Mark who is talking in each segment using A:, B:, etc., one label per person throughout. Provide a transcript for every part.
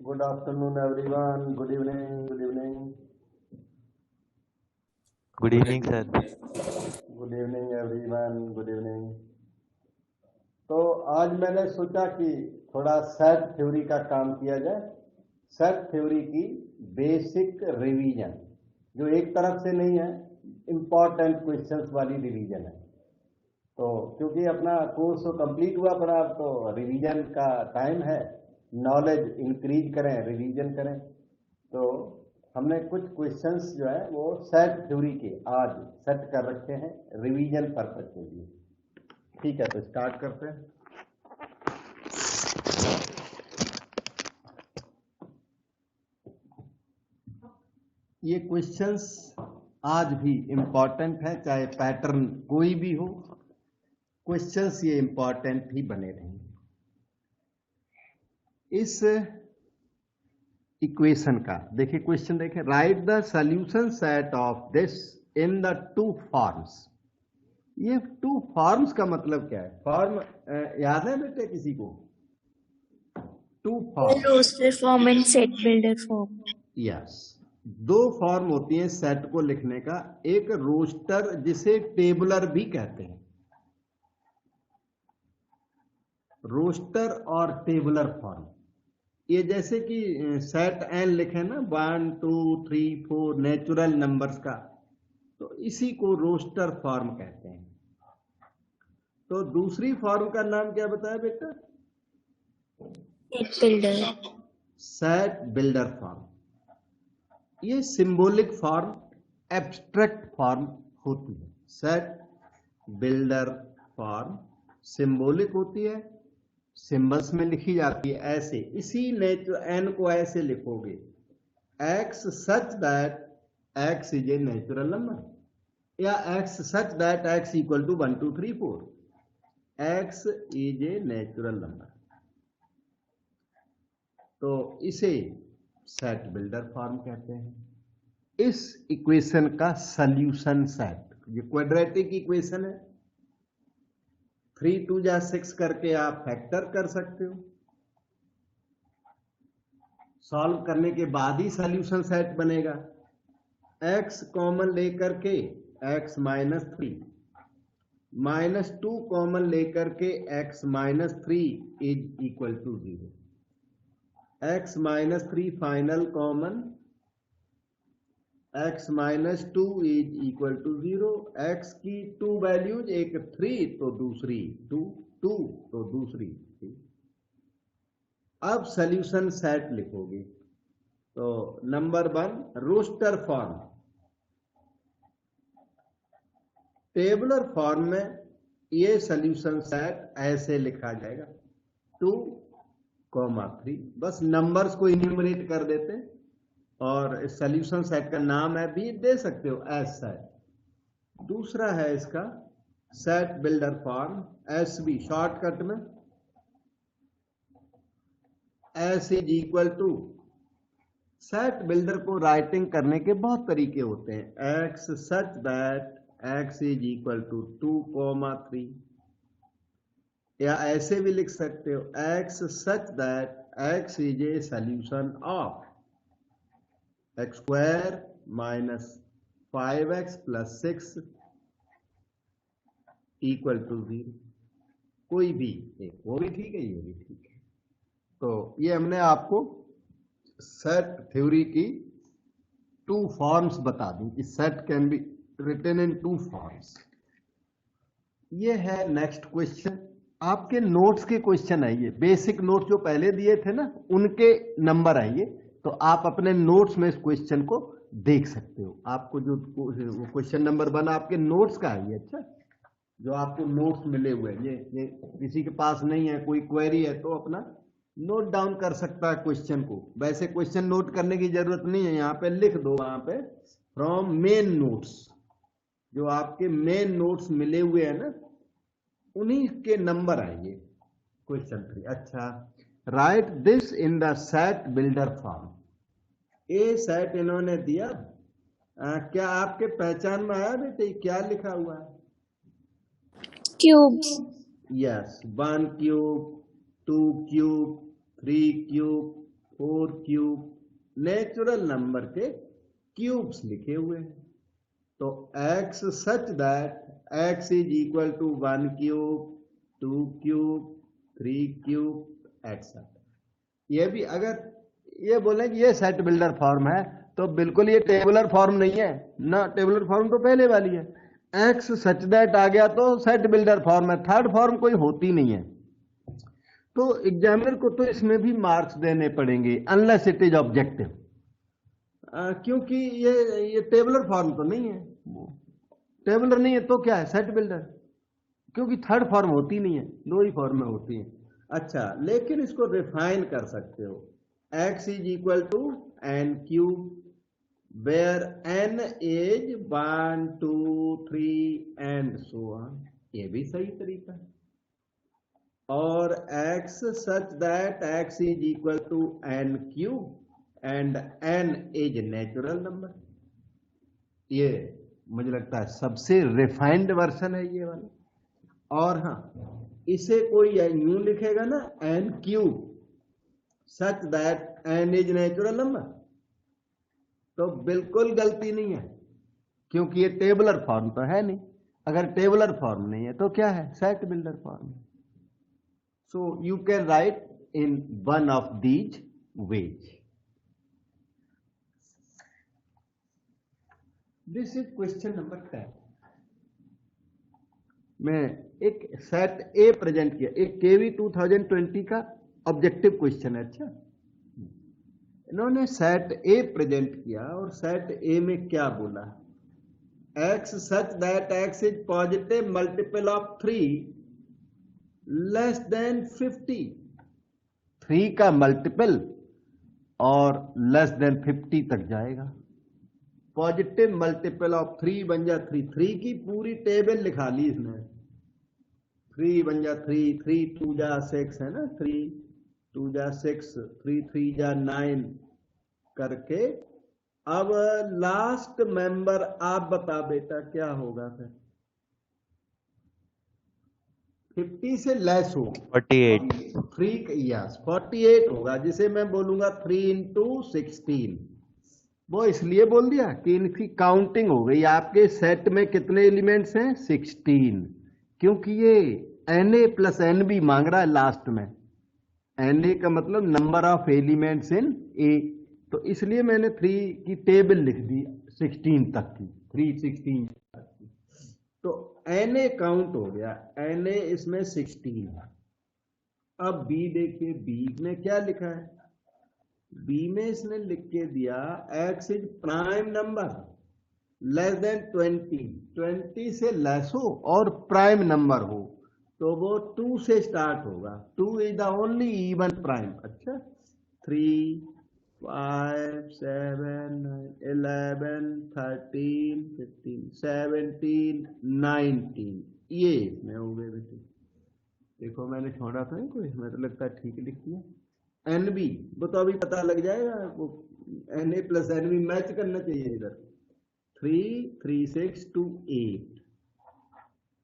A: Good afternoon, everyone. Good evening. Good evening.
B: Good evening, sir.
A: Good evening, everyone. Good evening. तो आज मैंने सोचा कि थोड़ा सेट थ्योरी का काम किया जाए। सेट थ्योरी की बेसिक रिवीजन, जो एक तरफ से नहीं है, इंपॉर्टेंट क्वेश्चंस वाली रिवीजन है। तो क्योंकि अपना कोर्स तो कंप्लीट हुआ, पर अब तो रिवीजन का टाइम है। नॉलेज इंक्रीज करें, रिवीजन करें। तो हमने कुछ क्वेश्चंस जो है वो सेट थ्योरी के आज सेट कर रखे हैं रिवीजन पर्पज के लिए। ठीक है, तो स्टार्ट करते हैं। ये क्वेश्चंस आज भी इंपॉर्टेंट है, चाहे पैटर्न कोई भी हो, क्वेश्चंस ये इंपॉर्टेंट ही बने रहेंगे। इस इक्वेशन का देखिए, क्वेश्चन देखिए, right the solution set of this in the two forms. ये टू फॉर्म्स का मतलब क्या है? फॉर्म याद है बेटे किसी को? Two form,
C: roster form and set builder form.
A: Yes, दो फॉर्म होती हैं सेट को लिखने का। एक रोस्टर, जिसे टेबुलर भी कहते हैं, रोस्टर और टेबुलर फॉर्म। ये जैसे कि सेट एन लिखे ना, 1 2 3 4 नेचुरल नंबर्स का, तो इसी को रोस्टर फॉर्म कहते हैं। तो दूसरी फॉर्म का नाम क्या बताया बेटा?
C: Set builder.
A: Set builder form. ये सिंबॉलिक फॉर्म, एब्स्ट्रैक्ट फॉर्म होती है। सेट बिल्डर फॉर्म सिंबॉलिक होती है, सिंबल्स में लिखी जाती है ऐसे। इसी एन को ऐसे लिखोगे, x such that x is a natural number, या x such that x equal to 1 2 3 4, x is a natural number. तो इसे सेट बिल्डर फॉर्म कहते हैं। इस इक्वेशन का सॉल्यूशन सेट, ये क्वाड्रेटिक इक्वेशन है, 3 2 जा 6 करके आप फैक्टर कर सकते हो। सॉल्व करने के बाद ही सॉल्यूशन सेट बनेगा। x कॉमन लेकर के x माइनस 3, -2 कॉमन लेकर के x minus 3 is equal to 0। x minus 3 final common, x minus 2 is equal to 0। x की 2 वैल्यूज, एक 3 तो दूसरी 2, 2 तो दूसरी 3। अब सॉल्यूशन सेट लिखोगे तो number 1 roster form. Tabular form में ये सॉल्यूशन सेट ऐसे लिखा जाएगा, 2, 3। बस नंबर्स को इन्यूमरेट कर देते हैं, और इस सॉल्यूशन सेट का नाम है भी दे सकते हो, एस सेट। दूसरा है इसका set builder form, S B shortcut में, S is equal to. Set builder को राइटिंग करने के बहुत तरीके होते हैं। X such that x is equal to 2, 3, या ऐसे भी लिख सकते हो, x such that x is a solution of x square minus 5x plus 6 equal to 0। कोई भी एक, वो भी ठीक है, ये भी ठीक है। तो ये हमने आपको सेट थ्योरी की 2 फॉर्म्स बता दी कि set can be written in 2 forms. ये है नेक्स्ट क्वेश्चन। आपके नोट्स के क्वेश्चन है ये, बेसिक नोट्स जो पहले दिए थे ना, उनके नंबर है ये। तो आप अपने नोट्स में इस क्वेश्चन को देख सकते हो। आपको जो क्वेश्चन नंबर 1 आपके नोट्स का है ये। अच्छा, जो आपको नोट्स मिले हुए हैं, ये किसी के पास नहीं है, कोई क्वेरी है तो अपना नोट डाउन कर सकता है क्वेश्चन को। वैसे क्वेश्चन नोट करने की जरूरत नहीं है, यहाँ पे लिख दो, वहां पे फ्रॉम मेन नोट्स, जो आपके मेन नोट्स मिले हुए हैं ना, उन्हीं के नंबर आएंगे। क्वेश्चन 3, अच्छा, right this in the set builder form. A set इन्होंने दिया, क्या आपके पहचान में आया बेटे क्या लिखा हुआ है?
C: Cubes.
A: Yes, 1 cube, 2 cube, 3 cube, 4 cube natural number के क्यूब्स लिखे हुए हैं। तो x such that x is equal to 1 cube, 2 cube, 3 cube etcetera. ये भी अगर ये बोले कि ये सेट बिल्डर फॉर्म है तो बिल्कुल ये टेबुलर फॉर्म नहीं है ना, टेबुलर फॉर्म तो पहले वाली है। x सच दैट आ गया तो सेट बिल्डर फॉर्म है, थर्ड फॉर्म कोई होती नहीं है। तो एग्जामिनर को तो इसमें भी मार्क्स देने पड़ेंगे अनलेस इट इज ऑब्जेक्टिव, क्योंकि ये टेबुलर फॉर्म तो नहीं है, टेबुलर नहीं है तो क्या है, सेट बिल्डर, क्योंकि थर्ड फॉर्म होती नहीं है, दो ही फॉर्म में होती है। अच्छा, लेकिन इसको रिफाइन कर सकते हो, x is equal to n cube where n is 1 2 3 and so on, ये भी सही तरीका है। और x such that x is equal to n cube and n is natural number, ये मुझे लगता है सबसे रिफाइंड वर्जन है ये वाला। और हाँ, इसे कोई यूं लिखेगा ना n cube such that n is natural number, तो बिल्कुल गलती नहीं है, क्योंकि ये टेबुलर फॉर्म तो है नहीं। अगर टेबुलर फॉर्म नहीं है तो क्या है, set builder form. So you can write in one of these veg. This is question number 10। मैं एक सेट ए प्रेजेंट किया, एक केवी 2020 का ऑब्जेक्टिव क्वेश्चन है। अच्छा, इन्होंने सेट ए प्रेजेंट किया और सेट ए में क्या बोला, x such that x is positive multiple of 3 less than 50, 3 का मल्टीपल और लेस देन 50 तक जाएगा। पॉजिटिव मल्टीपल ऑफ 3 बन जा 3, 3 की पूरी टेबल लिखा ली इसने, 3 बन जा 3, 3 2 जा 6 है ना, 3 2 जा 6, 3 3 जा 9 करके। अब लास्ट मेंबर आप बता बेटा क्या होगा फिर, 50 से लेस हो
B: 48
A: 3, यस 48 होगा, जिसे मैं बोलूंगा 3 इंटू 16। वो इसलिए बोल दिया कि इनकी काउंटिंग हो गई, आपके सेट में कितने एलिमेंट्स हैं 16, क्योंकि ये Na प्लस Nb मांग रहा है लास्ट में, Na का मतलब नंबर ऑफ एलिमेंट्स इन ए, तो इसलिए मैंने 3 की टेबल लिख दी 16 तक की, 3 16 तक की। तो Na काउंट हो गया, Na इसमें 16 है। अब बी देखिए, बी में क्या लिखा है, बी में इसने लिख के दिया x is prime number less than 20, 20 से लेस हो और प्राइम नंबर हो, तो वो 2 से स्टार्ट होगा, 2 is the only even prime. अच्छा, 3 5 7 9 11 13 15 17 19, ये इसमें हो गए बेटे। देखो मैंने छोड़ा था कोई, मैं तो लगता है ठीक लिख दिया। एनबी वो तो अभी पता लग जाएगा, वो Na प्लस एनबी मैच करना चाहिए इधर, 3 3 6 2 8।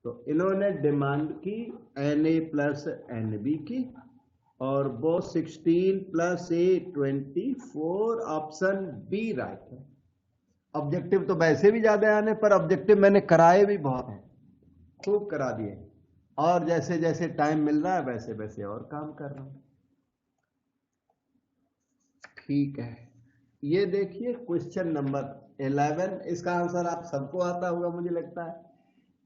A: तो इन्होंने डिमांड की Na प्लस एनबी की, और वो 16 प्लस 8 24, ऑप्शन बी राइट है। ऑब्जेक्टिव तो वैसे भी ज्यादा आने पर ऑब्जेक्टिव मैंने कराए भी बहुत हैं, खूब करा दिए, और जैसे जैसे टाइम मिल रहा है वैसे वैसे और काम कर रहा हूं। ठीक है, ये देखिए क्वेश्चन नंबर 11, इसका आंसर आप सबको आता होगा मुझे लगता है।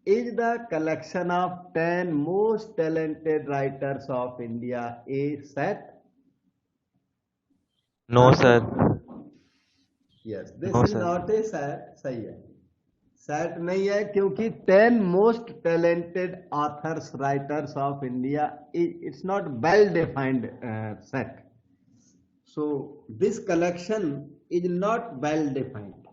A: Is the collection of 10 most talented writers of India a set?
B: No sir,
A: yes, this
B: no
A: is
B: sir.
A: Not a set, सही है, सेट नहीं है, क्योंकि 10 most talented authors writers of India, it's not well defined set. So this collection is not well defined.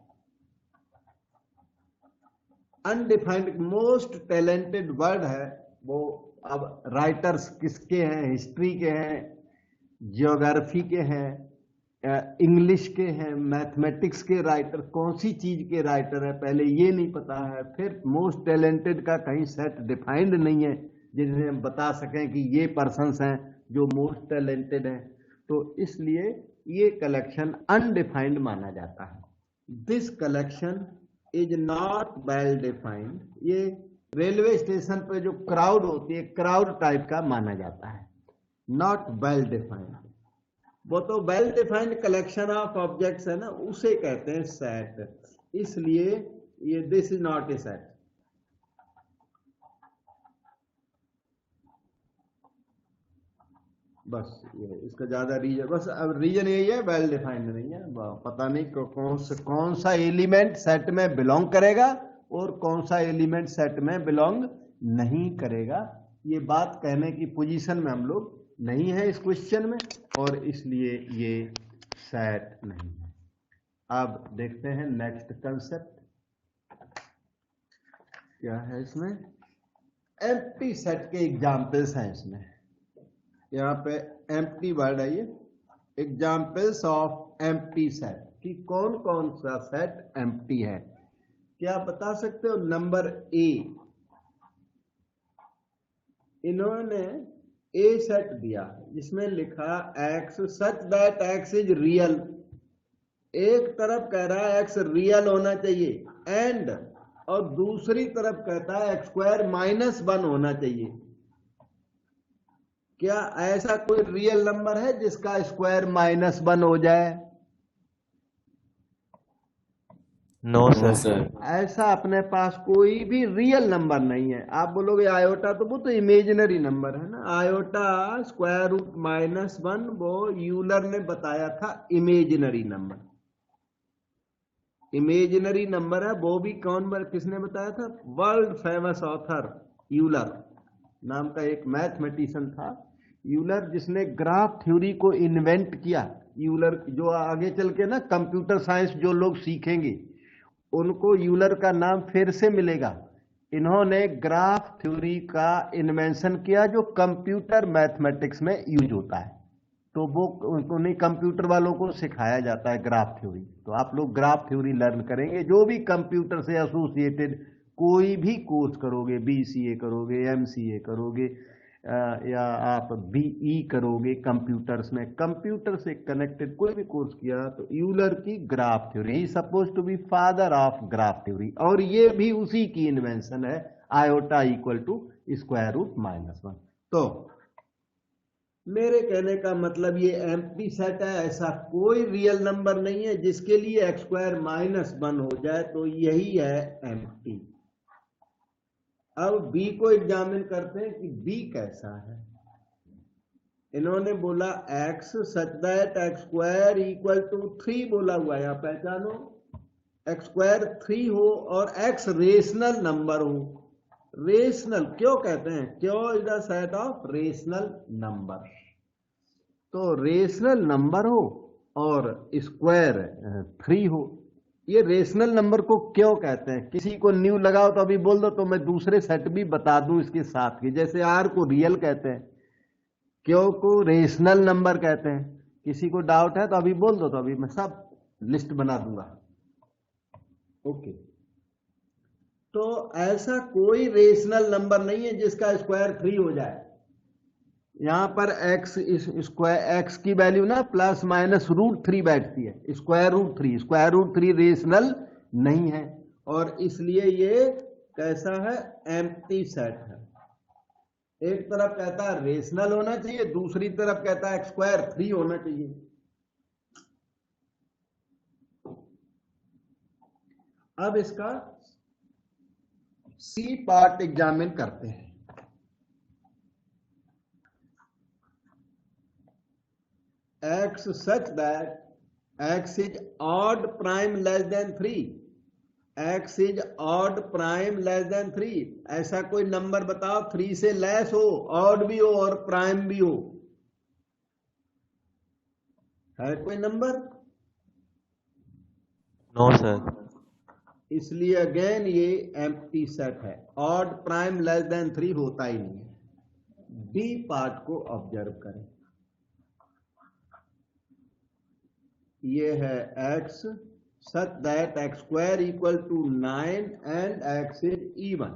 A: Undefined most talented word है वो। अब writers किसके हैं, हिस्ट्री के हैं, जियोग्राफी के हैं, इंग्लिश के हैं, मैथमेटिक्स के राइटर, कौन सी चीज के राइटर है पहले ये नहीं पता है, फिर मोस्ट टैलेंटेड का कहीं सेट डिफाइंड नहीं है जिन्हें हम बता सकें कि ये पर्सन्स हैं जो मोस्ट टैलेंटेड हैं। तो इसलिए ये कलेक्शन अनडिफाइंड माना जाता है। This collection is not well defined. ये रेलवे स्टेशन पे जो क्राउड होती है, क्राउड टाइप का माना जाता है, नॉट वेल डिफाइंड। वो तो well defined collection of objects है ना, उसे कहते हैं सेट। इसलिए ये this is not a set. बस ये इसका ज्यादा रीजन, बस अब रीजन यही है, वेल डिफाइंड नहीं है। पता नहीं कौन सा एलिमेंट सेट में बिलोंग करेगा और कौन सा एलिमेंट सेट में बिलोंग नहीं करेगा। ये बात कहने की पोजीशन में हम लोग नहीं है इस क्वेश्चन में, और इसलिए ये सेट नहीं है। अब देखते हैं नेक्स्ट कंसेप्ट क्या है इसमें। एम्प्टी सेट के एग्जाम्पल्स हैं इसमें। यहाँ पे एम्प्टी वर्ड है ये, एग्जाम्पल्स ऑफ एम्प्टी सेट, कि कौन कौन सा सेट एम्प्टी है। क्या आप बता सकते हो? नंबर ए, इन्होंने ए सेट दिया जिसमें लिखा x such that x is real. एक तरफ कह रहा है एक्स रियल होना चाहिए एंड, और दूसरी तरफ कहता है एक्स स्क्वायर -1 होना चाहिए। क्या ऐसा कोई रियल नंबर है जिसका स्क्वायर -1 हो जाए?
B: No sir.
A: ऐसा अपने पास कोई भी रियल नंबर नहीं है। आप बोलोगे आयोटा, तो वो तो इमेजिनरी नंबर है ना। आयोटा स्क्वायर रूट -1 वो यूलर ने बताया था इमेजिनरी नंबर। इमेजिनरी नंबर है वो भी किसने बताया था? वर्ल्ड फेमस ऑथर यूलर नाम का एक मैथमेटिशियन था, यूलर, जिसने ग्राफ थ्योरी को इन्वेंट किया। यूलर जो आगे चल के ना कंप्यूटर साइंस जो लोग सीखेंगे उनको यूलर का नाम फिर से मिलेगा। इन्होंने ग्राफ थ्योरी का इन्वेंशन किया जो कंप्यूटर मैथमेटिक्स में यूज होता है। तो वो उन्हें कंप्यूटर वालों को सिखाया जाता है ग्राफ थ्योरी। तो आप लोग ग्राफ थ्योरी लर्न करेंगे, जो भी कंप्यूटर से एसोसिएटेड कोई भी कोर्स करोगे, BCA करोगे, MCA करोगे, या आप BE करोगे कंप्यूटर्स में, कंप्यूटर से कनेक्टेड कोई भी कोर्स किया तो यूलर की graph theory, he suppose to be father of graph theory, और ये भी उसी की इन्वेंशन है, iota equal to square root -1। तो मेरे कहने का मतलब ये एम्प्टी सेट है, ऐसा कोई रियल नंबर नहीं है जिसके लिए एक्स स्क्वायर -1 हो जाए, तो यही है एम्प्टी। अब बी को एग्जामिन करते हैं कि बी कैसा है। इन्होंने बोला x such that x square equal to 3 बोला हुआ है। आप पहचानो, एक्स स्क्वायर 3 हो और एक्स रेशनल नंबर हो। रेशनल क्यों कहते हैं? क्यों is the set of rational number. तो रेशनल नंबर हो और स्क्वायर 3 हो। ये रेशनल नंबर को क्यों कहते हैं? किसी को न्यू लगाओ तो अभी बोल दो, तो मैं दूसरे सेट भी बता दूं इसके साथ की। जैसे आर को रियल कहते हैं, क्यों को रेशनल नंबर कहते हैं। किसी को डाउट है तो अभी बोल दो, तो अभी मैं सब लिस्ट बना दूंगा। ओके, तो ऐसा कोई रेशनल नंबर नहीं है जिसका स्क्वायर 3 हो जाए। यहां पर एक्स की वैल्यू ना ±√3 बैठती है। स्क्वायर रूट थ्री रेशनल नहीं है, और इसलिए ये कैसा है? एम्प्टी सेट है। एक तरफ कहता है रेशनल होना चाहिए, दूसरी तरफ कहता है एक्स स्क्वायर 3 होना चाहिए। अब इसका सी पार्ट एग्जामिन करते हैं। X such that X is odd prime less than 3, X is odd prime less than 3। ऐसा कोई नंबर बताओ 3 से लेस हो, ऑड भी हो और प्राइम भी हो। है कोई नंबर?
B: No sir.
A: इसलिए अगेन ये एम्प्टी सेट है। ऑड प्राइम लेस देन 3 होता ही नहीं है। डी पार्ट को ऑब्जर्व करें। ये है x such that x square equal to 9 and x is even।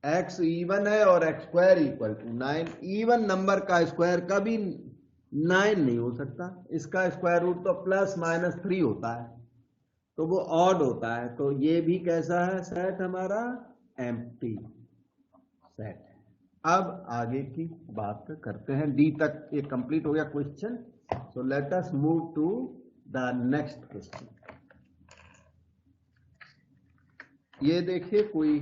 A: x even है और x square equal to 9। Even number का स्क्वायर कभी 9 नहीं हो सकता, इसका स्क्वायर रूट तो +-3 होता है, तो वो ऑड होता है। तो ये भी कैसा है सेट हमारा, एम्प्टी सेट है। अब आगे की बात करते हैं, डी तक ये कंप्लीट हो गया question. So let us move to the next question. ये देखिए कोई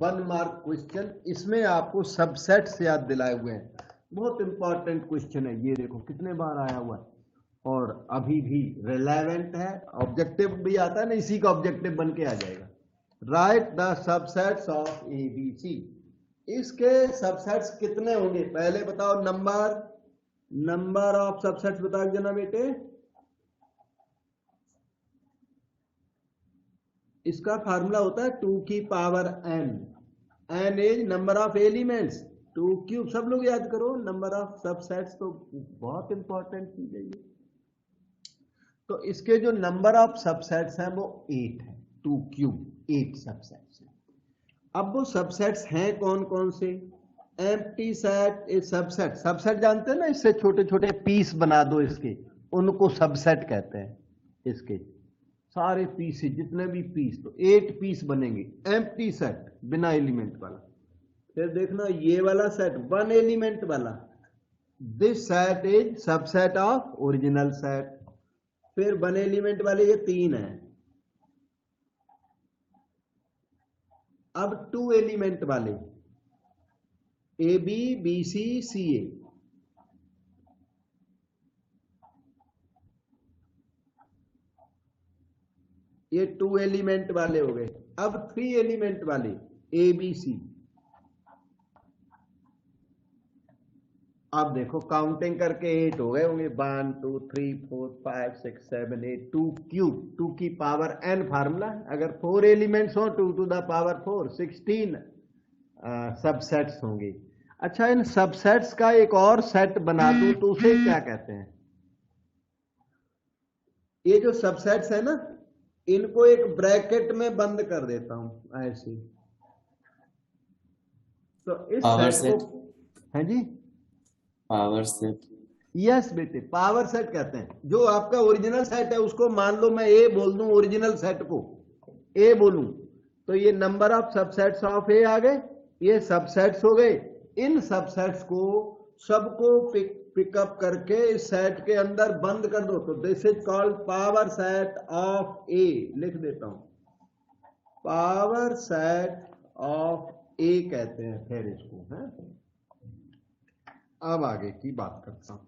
A: 1 मार्क क्वेश्चन, इसमें आपको सबसेट्स याद दिलाए हुए हैं, बहुत इंपॉर्टेंट क्वेश्चन है। ये देखो कितने बार आया हुआ है और अभी भी रिलेवेंट है, ऑब्जेक्टिव भी आता है ना, इसी का ऑब्जेक्टिव बन के आ जाएगा। Write the subsets of A B C. इसके सबसेट्स कितने होंगे पहले बताओ, नंबर ऑफ सबसेट्स बताओ जना बेटे। इसका फार्मूला होता है 2 की power n, n is number of elements, 2 cube. सब लोग याद करो, नंबर ऑफ सबसेट्स तो बहुत इंपॉर्टेंट चीज है ये। तो इसके जो नंबर ऑफ सबसेट्स हैं वो 8 है, 2 क्यूब 8 सबसेट्स है। अब वो सबसेट्स हैं कौन कौन से, empty set is subset. Subset जानते हैं ना, इससे छोटे छोटे पीस बना दो इसके, उनको सबसेट कहते हैं। इसके सारे पीस जितने भी पीस, तो 8 पीस बनेंगे एम्प्टी सेट, बिना एलिमेंट वाला। फिर देखना ये वाला सेट 1 एलिमेंट वाला, this set is subset of original set. फिर 1 एलिमेंट वाले ये 3 है। अब 2 एलिमेंट वाले ए बी बी सी सी ए, ये 2 एलिमेंट वाले हो गए। अब 3 एलिमेंट वाले ए बी सी। अब देखो काउंटिंग करके 8 हो गए होंगे, 1 2 3 4 5 6 7 8, 2 क्यूब 2 की पावर n फार्मूला। अगर 4 एलिमेंट्स हो 2 टू द पावर 4, 16 सबसेट्स होंगे। अच्छा, इन सबसेट्स का एक और सेट बना दूं तो उसे क्या कहते हैं। ये जो सबसेट्स है ना, इनको एक ब्रैकेट में बंद कर देता हूं ऐसे, तो इस सेट को, है जी,
D: पावर सेट।
A: यस बेटे, पावर सेट कहते हैं। जो आपका ओरिजिनल सेट है उसको मान लो मैं ए बोल दूं, ओरिजिनल सेट को ए बोलूं, तो ये नंबर ऑफ सबसेट्स ऑफ ए आ गए, ये सबसेट्स हो गए। इन सबसेट्स को सबको पिकअप करके इस सेट के अंदर बंद कर दो, तो this is called power set of A. लिख देता हूं, पावर सेट ऑफ ए कहते हैं फिर इसको, है। अब आगे की बात करता हूं।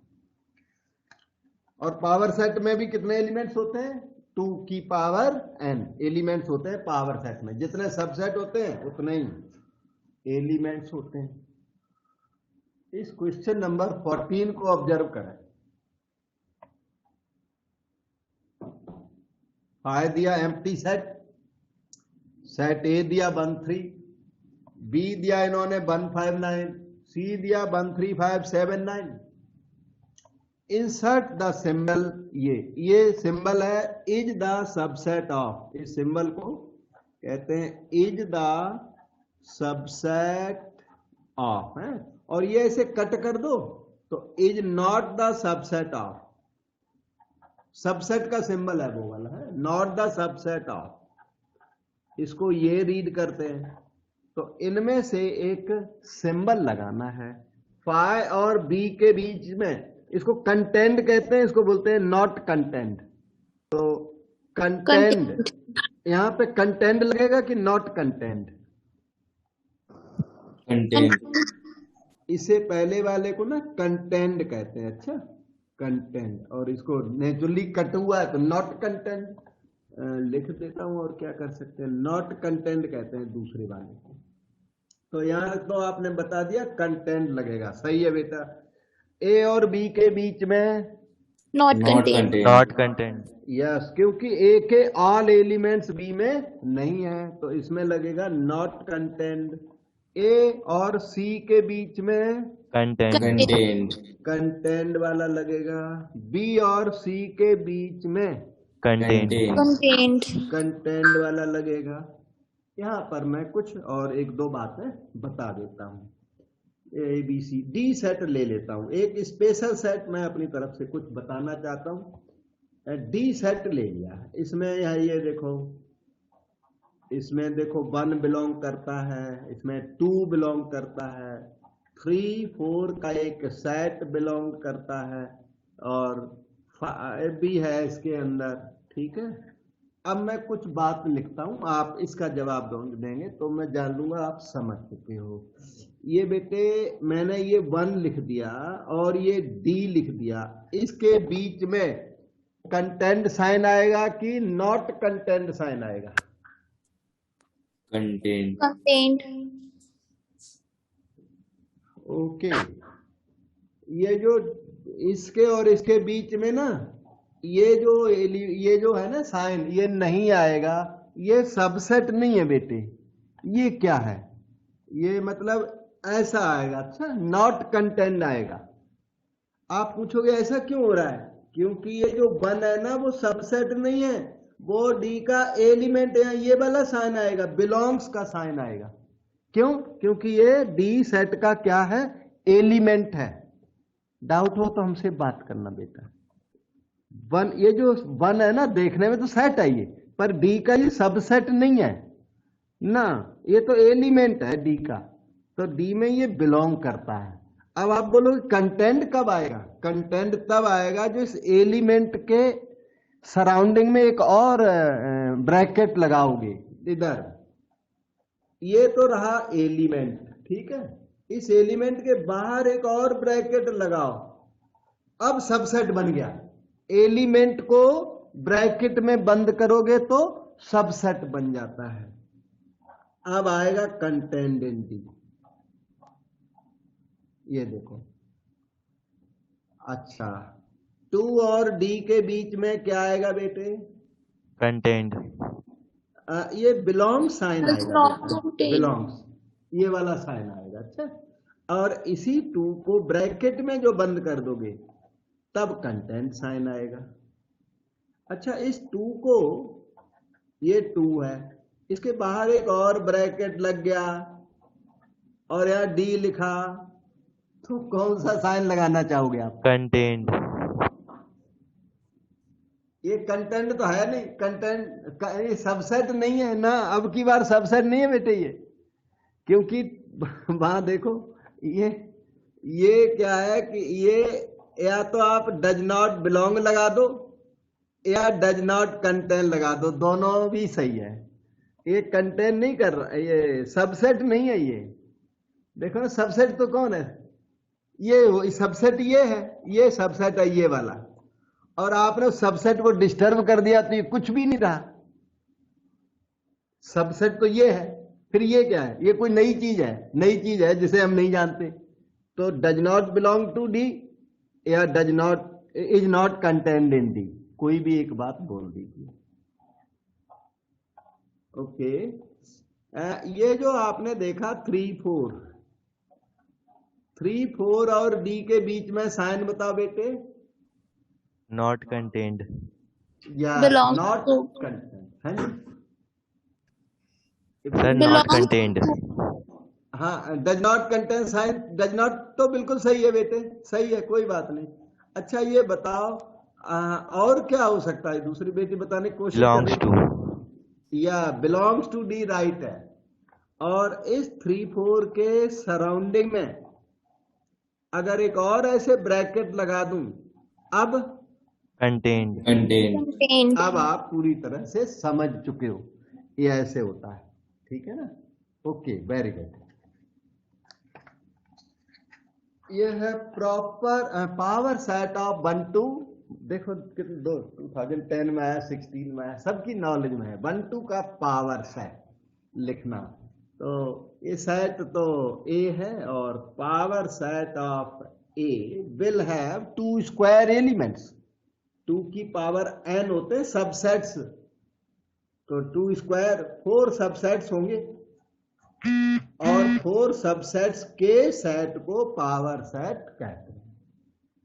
A: और पावर सेट में भी कितने एलिमेंट्स होते हैं, 2 की पावर n एलिमेंट्स होते हैं पावर सेट में। जितने सबसेट होते हैं उतने ही एलिमेंट्स होते हैं। इस क्वेश्चन नंबर 14 को ऑब्जर्व करें। आए दिया एम्प्टी सेट, सेट ए दिया 1 3, बी दिया इन्होंने 1 5 9, सी दिया 1 3 5 7 9। इंसर्ट द सिंबल, ये सिंबल है इज द सबसेट ऑफ। इस सिंबल को कहते हैं इज द सबसेट ऑफ, है। और ये ऐसे कट कर दो तो is not the subset of. Subset का सिंबल है वो वाला, है, नॉट द सबसेट ऑफ। इसको ये रीड करते हैं, तो इनमें से एक सिंबल लगाना है फाई और बी के बीच में। इसको कंटेंट कहते हैं, इसको बोलते हैं नॉट कंटेंट। तो कंटेंट, यहां पे कंटेंट लगेगा कि नॉट कंटेंट,
D: कंटेंट।
A: इसे पहले वाले को ना कंटेंट कहते हैं। अच्छा, कंटेंट, और इसको नेचुरली कट हुआ है तो नॉट कंटेंट लिख देता हूं। और क्या कर सकते हैं, नॉट कंटेंट कहते हैं दूसरे वाले को। तो यहां तो आपने बता दिया कंटेंट लगेगा, सही है बेटा। ए और बी के बीच में
C: Not contained.
B: Not content.
A: Yes, क्योंकि ए के ऑल एलिमेंट्स बी में नहीं है, तो इसमें लगेगा नॉट कंटेंट। ए और सी के बीच में
B: कंटेंट।
D: कंटेंट।
A: कंटेंट वाला लगेगा। बी और सी के बीच में
B: कंटेंट।
C: Contained.
A: कंटेंट वाला लगेगा। यहां पर मैं कुछ और 1 2 बातें बता देता हूं। A B C D set ले लेता हूं, एक स्पेशल सेट मैं अपनी तरफ से कुछ बताना चाहता हूं। डी सेट ले लिया, इसमें ये देखो, इसमें देखो 1 बिलोंग करता है, इसमें 2 बिलोंग करता है, 3 4 का एक सेट बिलोंग करता है, और 5 भी है इसके अंदर। ठीक है, अब मैं कुछ बात लिखता हूं, आप इसका जवाब देंगे तो मैं जान लूंगा आप समझ चुके हो। ये बेटे मैंने ये 1 लिख दिया और ये डी लिख दिया, इसके बीच में कंटेंट साइन आएगा कि नॉट कंटेंट साइन आएगा?
D: contained,
C: contained,
A: ओके, ये जो इसके और इसके बीच में ना ये जो है ना साइन, ये नहीं आएगा, ये सबसेट नहीं है बेटे। ये क्या है? ये मतलब ऐसा आएगा, अच्छा नॉट कंटेंट आएगा। आप पूछोगे ऐसा क्यों हो रहा है? क्योंकि ये जो 1 है ना वो सबसेट नहीं है, वो डी का एलिमेंट है, ये वाला साइन आएगा, बिलोंग्स का साइन आएगा। क्यों? क्योंकि ये डी सेट का क्या है? एलिमेंट है। डाउट हो तो हमसे बात करना बेटा। 1, ये जो 1 है ना देखने में तो सेट है ये, पर डी का ये सबसेट नहीं है ना, ये तो एलिमेंट है डी का, तो डी में ये बिलोंग करता है। अब आप बोलोगे कंटेंट कब आएगा? कंटेंट तब आएगा जो इस एलिमेंट के सराउंडिंग में एक और ब्रैकेट लगाओगे इधर। ये तो रहा एलिमेंट, ठीक है, इस एलिमेंट के बाहर एक और ब्रैकेट लगाओ, अब सबसेट बन गया। एलिमेंट को ब्रैकेट में बंद करोगे तो सबसेट बन जाता है। अब आएगा कंटेंट इन डी, ये देखो। अच्छा, 2 और डी के बीच में क्या आएगा बेटे?
B: contained,
A: ये बिलोंग साइन
C: does
A: आएगा,
C: not contain,
A: बिलोंग्स ये वाला साइन आएगा। अच्छा, और इसी 2 को ब्रैकेट में जो बंद कर दोगे तब कंटेंट साइन आएगा। अच्छा, इस 2 को, ये 2 है, इसके बाहर एक और ब्रैकेट लग गया और यहाँ डी लिखा, तो कौन सा साइन लगाना चाहोगे आप?
B: contained,
A: ये कंटेंट तो है नहीं, कंटेंट ये सबसेट नहीं है ना, अब की बार सबसेट नहीं है बेटे ये, क्योंकि वहां देखो ये क्या है कि ये या तो आप डज नॉट बिलोंग लगा दो या डज नॉट कंटेन लगा दो, दोनों भी सही है। ये कंटेन नहीं कर रहा, ये सबसेट नहीं है। ये देखो ना, सबसेट तो कौन है? ये सबसेट ये है, ये सबसेट है ये वाला, और आपने उस सबसेट को डिस्टर्ब कर दिया तो ये कुछ भी नहीं रहा। सबसेट तो ये है, फिर ये क्या है? ये कोई नई चीज है, नई चीज है जिसे हम नहीं जानते। तो does not belong to D या does not is not contained in D, कोई भी एक बात बोल दीजिए। ओके, ये जो आपने देखा 3 4 और डी के बीच में साइन बताओ बेटे।
B: not contained,
A: या
C: Belongs
A: नॉट
C: to.
A: कंटेंट है ना?
B: sir, not
C: belongs
B: contained,
A: हाँ, does not contain sign, does not तो बिल्कुल सही है बेटे, सही है, कोई बात नहीं। अच्छा, ये बताओ और क्या हो सकता है? दूसरी बेटी बताने की कोशिश
B: belongs
A: कर
B: to,
A: रही है। या बिलोंग्स टू डी राइट है, और इस 3 4 के सराउंडिंग में अगर एक और ऐसे ब्रैकेट लगा दूं, अब
B: contained,
D: contained,
C: contained,
A: अब आप पूरी तरह से समझ चुके हो ये ऐसे होता है, ठीक है ना? Okay, very good. ये है प्रॉपर पावर सेट ऑफ 1 2, देखो कितने 2010 में आया, 16 में आया, सबकी नॉलेज में है 1 2 का पावर सेट लिखना। तो ये सेट तो ए है, और power set of A will have 2 square elements. 2 की पावर n होते हैं सबसेट्स, तो 2 स्क्वायर 4 सबसेट्स होंगे, और 4 सबसेट्स के सेट को पावर सेट कहते हैं।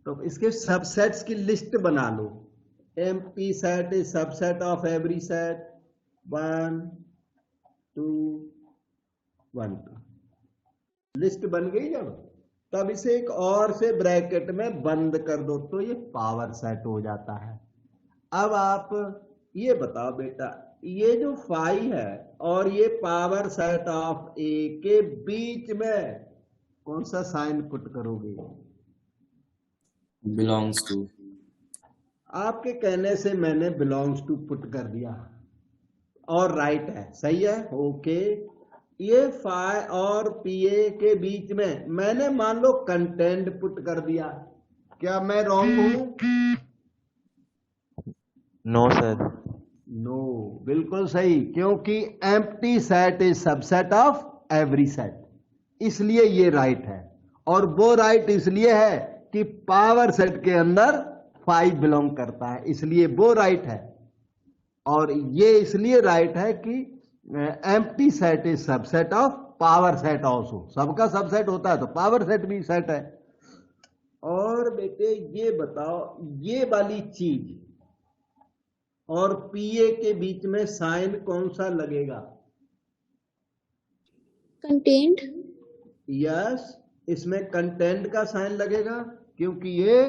A: तो इसके सबसेट्स की लिस्ट बना लो। MP set is subset of every set 1 2 1 2। List बन गई जब, तब इसे एक और से ब्रैकेट में बंद कर दो तो ये पावर सेट हो जाता है। अब आप ये बताओ बेटा, ये जो फाई है और ये पावर सेट ऑफ ए के बीच में कौन सा साइन पुट करोगे?
D: belongs to,
A: आपके कहने से मैंने बिलोंग्स टू पुट कर दिया और राइट है, सही है, ओके। ये फाई और पीए के बीच में मैंने मान लो कंटेंट पुट कर दिया, क्या मैं रॉन्ग हूं?
B: No sir.
A: नो, बिल्कुल सही, क्योंकि empty set is subset of every set, इसलिए ये राइट है। और वो राइट इसलिए है कि पावर सेट के अंदर फाइव बिलोंग करता है, इसलिए वो राइट है। और ये इसलिए राइट है कि empty set is subset of power set also, सबका सबसेट होता है तो पावर सेट भी सेट है। और बेटे ये बताओ, ये वाली चीज और पीए के बीच में साइन कौन सा लगेगा?
C: Contained.
A: यस, इसमें कंटेंट का साइन लगेगा क्योंकि ये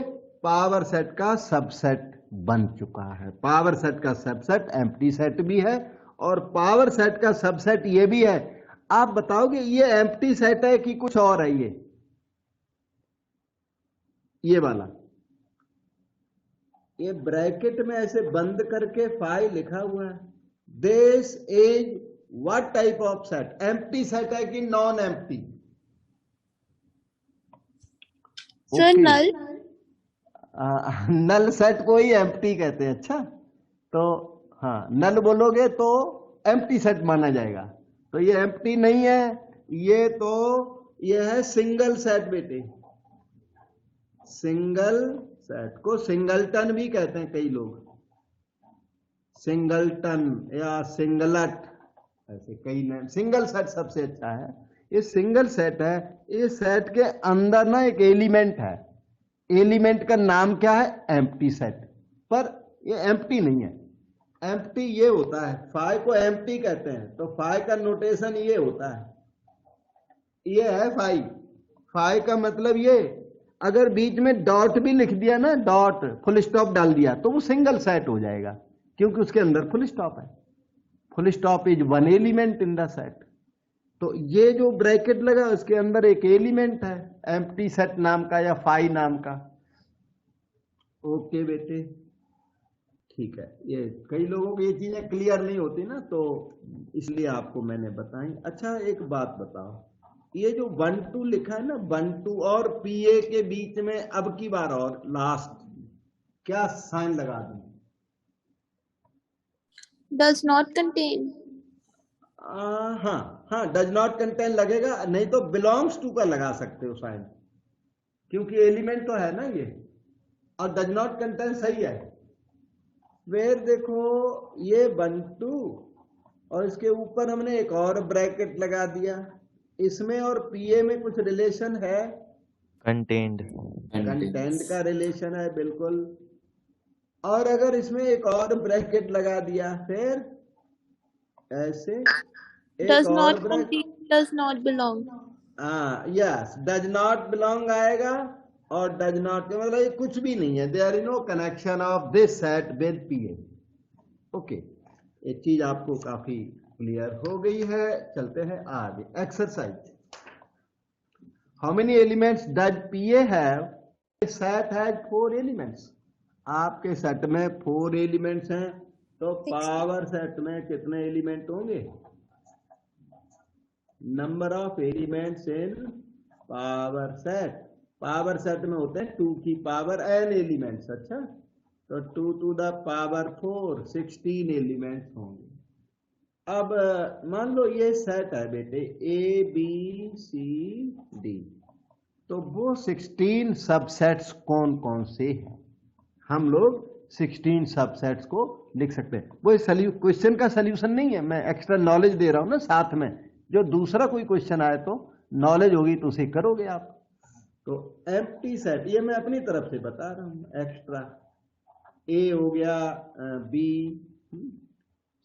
A: पावर सेट का सबसेट बन चुका है। पावर सेट का सबसेट एम्प्टी सेट भी है और पावर सेट का सबसेट ये भी है। आप बताओगे ये एम्प्टी सेट है कि कुछ और है? ये वाला, ये ब्रैकेट में ऐसे बंद करके फाइव लिखा हुआ है। This is what type of set? Empty set है कि non empty?
C: Sir, null.
A: Null set को ही एम्प्टी कहते हैं। अच्छा, तो हाँ, नल बोलोगे तो एम्प्टी सेट माना जाएगा, तो ये एम्प्टी नहीं है, ये है सिंगल सेट बेटे। सिंगल सेट को सिंगलटन भी कहते हैं कई लोग, सिंगलटन या सिंगलट, ऐसे कई नाम। सिंगल सेट सबसे अच्छा है। ये सिंगल सेट है, इस सेट के अंदर ना एक एलिमेंट है, एलिमेंट का नाम क्या है? एम्प्टी सेट, पर ये एम्प्टी नहीं है। एम्प्टी ये होता है, फाइव को एम्प्टी कहते हैं, तो फाइव का नोटेशन ये होता है, ये है फाइव। फाइव का मतलब ये, अगर बीच में डॉट भी लिख दिया ना, डॉट फुल स्टॉप डाल दिया, तो वो सिंगल सेट हो जाएगा क्योंकि उसके अंदर फुल स्टॉप है। Full stop is one element in the set. तो ये जो ब्रैकेट लगा उसके अंदर एक एलिमेंट है एम्प्टी सेट नाम का या फाई नाम का। ओके बेटे, ठीक है। ये कई लोगों को ये चीजें क्लियर नहीं होती ना, तो इसलिए आपको मैंने बताई। अच्छा, एक बात बताओ, ये जो 1 2 लिखा है ना, 1 2 और पीए के बीच में अब की बार और लास्ट क्या साइन लगा दूं?
C: Does not contain.
A: हाँ, डज नॉट कंटेन लगेगा, नहीं तो बिलोंग्स टू का लगा सकते हो साइन, क्योंकि एलिमेंट तो है ना ये। और डज नॉट कंटेन सही है। फिर देखो, ये 1 2 और इसके ऊपर हमने एक और ब्रैकेट लगा दिया, इसमें और पीए में कुछ रिलेशन है?
B: कंटेंड।
A: कंटेंट का रिलेशन है, बिल्कुल। और अगर इसमें एक और ब्रैकेट लगा दिया, फिर ऐसे एक
C: Does
A: और
C: not
A: bracket,
C: contain. Does not belong.
A: Yes, does not belong आएगा। और डज नॉट के मतलब ये कुछ भी नहीं है, there is no connection of this set with P A. Okay, ये चीज आपको काफी क्लियर हो गई है। चलते हैं आगे। Exercise, how many elements does P A have? Set has 4 elements. आपके सेट में 4 एलिमेंट्स हैं, तो पावर सेट में कितने एलिमेंट होंगे? Number of elements in power set. Power set में होते हैं 2 की पावर n एलिमेंट्स। अच्छा, तो 2 to the power 4 16 एलिमेंट्स होंगे। अब मान लो ये सेट है बेटे ए बी सी डी, तो वो 16 सबसेट्स कौन कौन से हैं? हम लोग 16 सबसेट्स को लिख सकते हैं। वो क्वेश्चन का सल्यूशन नहीं है, मैं एक्स्ट्रा नॉलेज दे रहा हूं ना साथ में। जो दूसरा कोई क्वेश्चन आए तो नॉलेज होगी तो उसे करोगे आप। तो एम्प्टी सेट ये मैं अपनी तरफ से बता रहा हूं एक्स्ट्रा। ए हो गया, B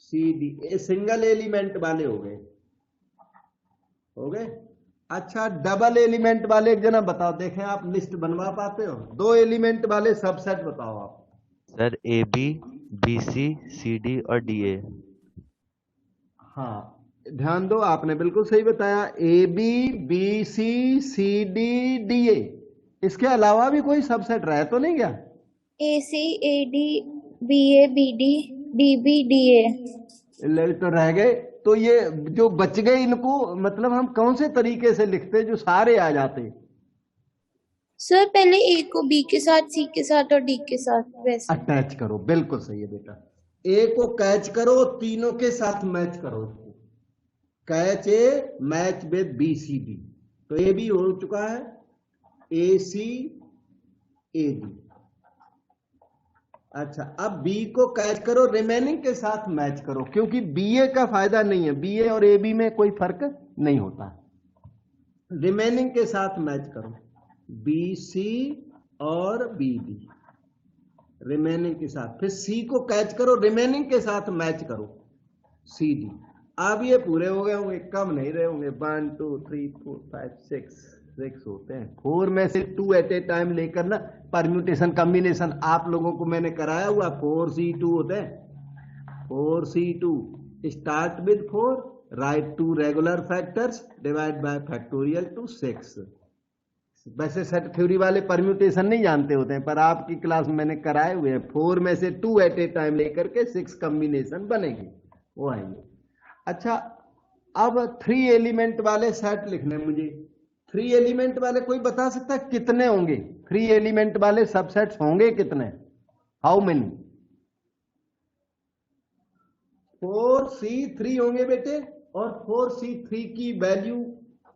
A: C D, A single element वाले हो गए। अच्छा, डबल एलिमेंट वाले एक जना बताओ, देखें आप लिस्ट बनवा पाते हो? 2 एलिमेंट वाले सबसेट बताओ आप।
B: Sir A B B C C D और डी ए।
A: हाँ, ध्यान दो, आपने बिल्कुल सही बताया। A B B C C D D A, इसके अलावा भी कोई सबसेट रह तो नहीं गया?
C: AC, AD, BA, BD, DB, DA।
A: तो रह गए। तो ये जो बच गए, इनको मतलब हम कौन से तरीके से लिखते जो सारे आ जाते?
C: सर पहले A को B के साथ, C के साथ और D के साथ वैसे।
A: अटैच करो, बिल्कुल सही है बेटा। ए को कैच करो, तीनों के साथ मैच करो इसको। Catch A match with B C D, तो ए बी हो चुका है, ए सी ए बी। अच्छा, अब बी को कैच करो, रिमेनिंग के साथ मैच करो, क्योंकि बी ए का फायदा नहीं है, बी ए और ए बी में कोई फर्क नहीं होता। रिमेनिंग के साथ मैच करो, बी सी और बी डी, रिमेनिंग के साथ। फिर सी को कैच करो, रिमेनिंग के साथ मैच करो, सी डी। अब ये पूरे हो गए होंगे, कम नहीं रहे होंगे। 1 2 3 4 5 6 होते हैं। 4 में से 2 एट ए टाइम लेकर ना परम्यूटेशन कॉम्बिनेशन आप लोगों को मैंने कराया हुआ। 4C2 होते हैं। 4C2 start with 4, right 2 regular factors, divide by factorial two 6। वैसे सेट थ्योरी वाले परम्यूटेशन नहीं जानते होते हैं, पर आपकी क्लास में मैंने कराए हुए हैं। 4 में से 2 एट ए टाइम लेकर के 6 कॉम्बिनेशन बनेंगे, वो आएंगे। अच्छा, अब 3 एलिमेंट वाले सेट लिखने मुझे। 3 एलिमेंट वाले कोई बता सकता है कितने होंगे? 3 एलिमेंट वाले सबसेट्स होंगे कितने? How many? 4C3 होंगे बेटे, और 4C3 की वैल्यू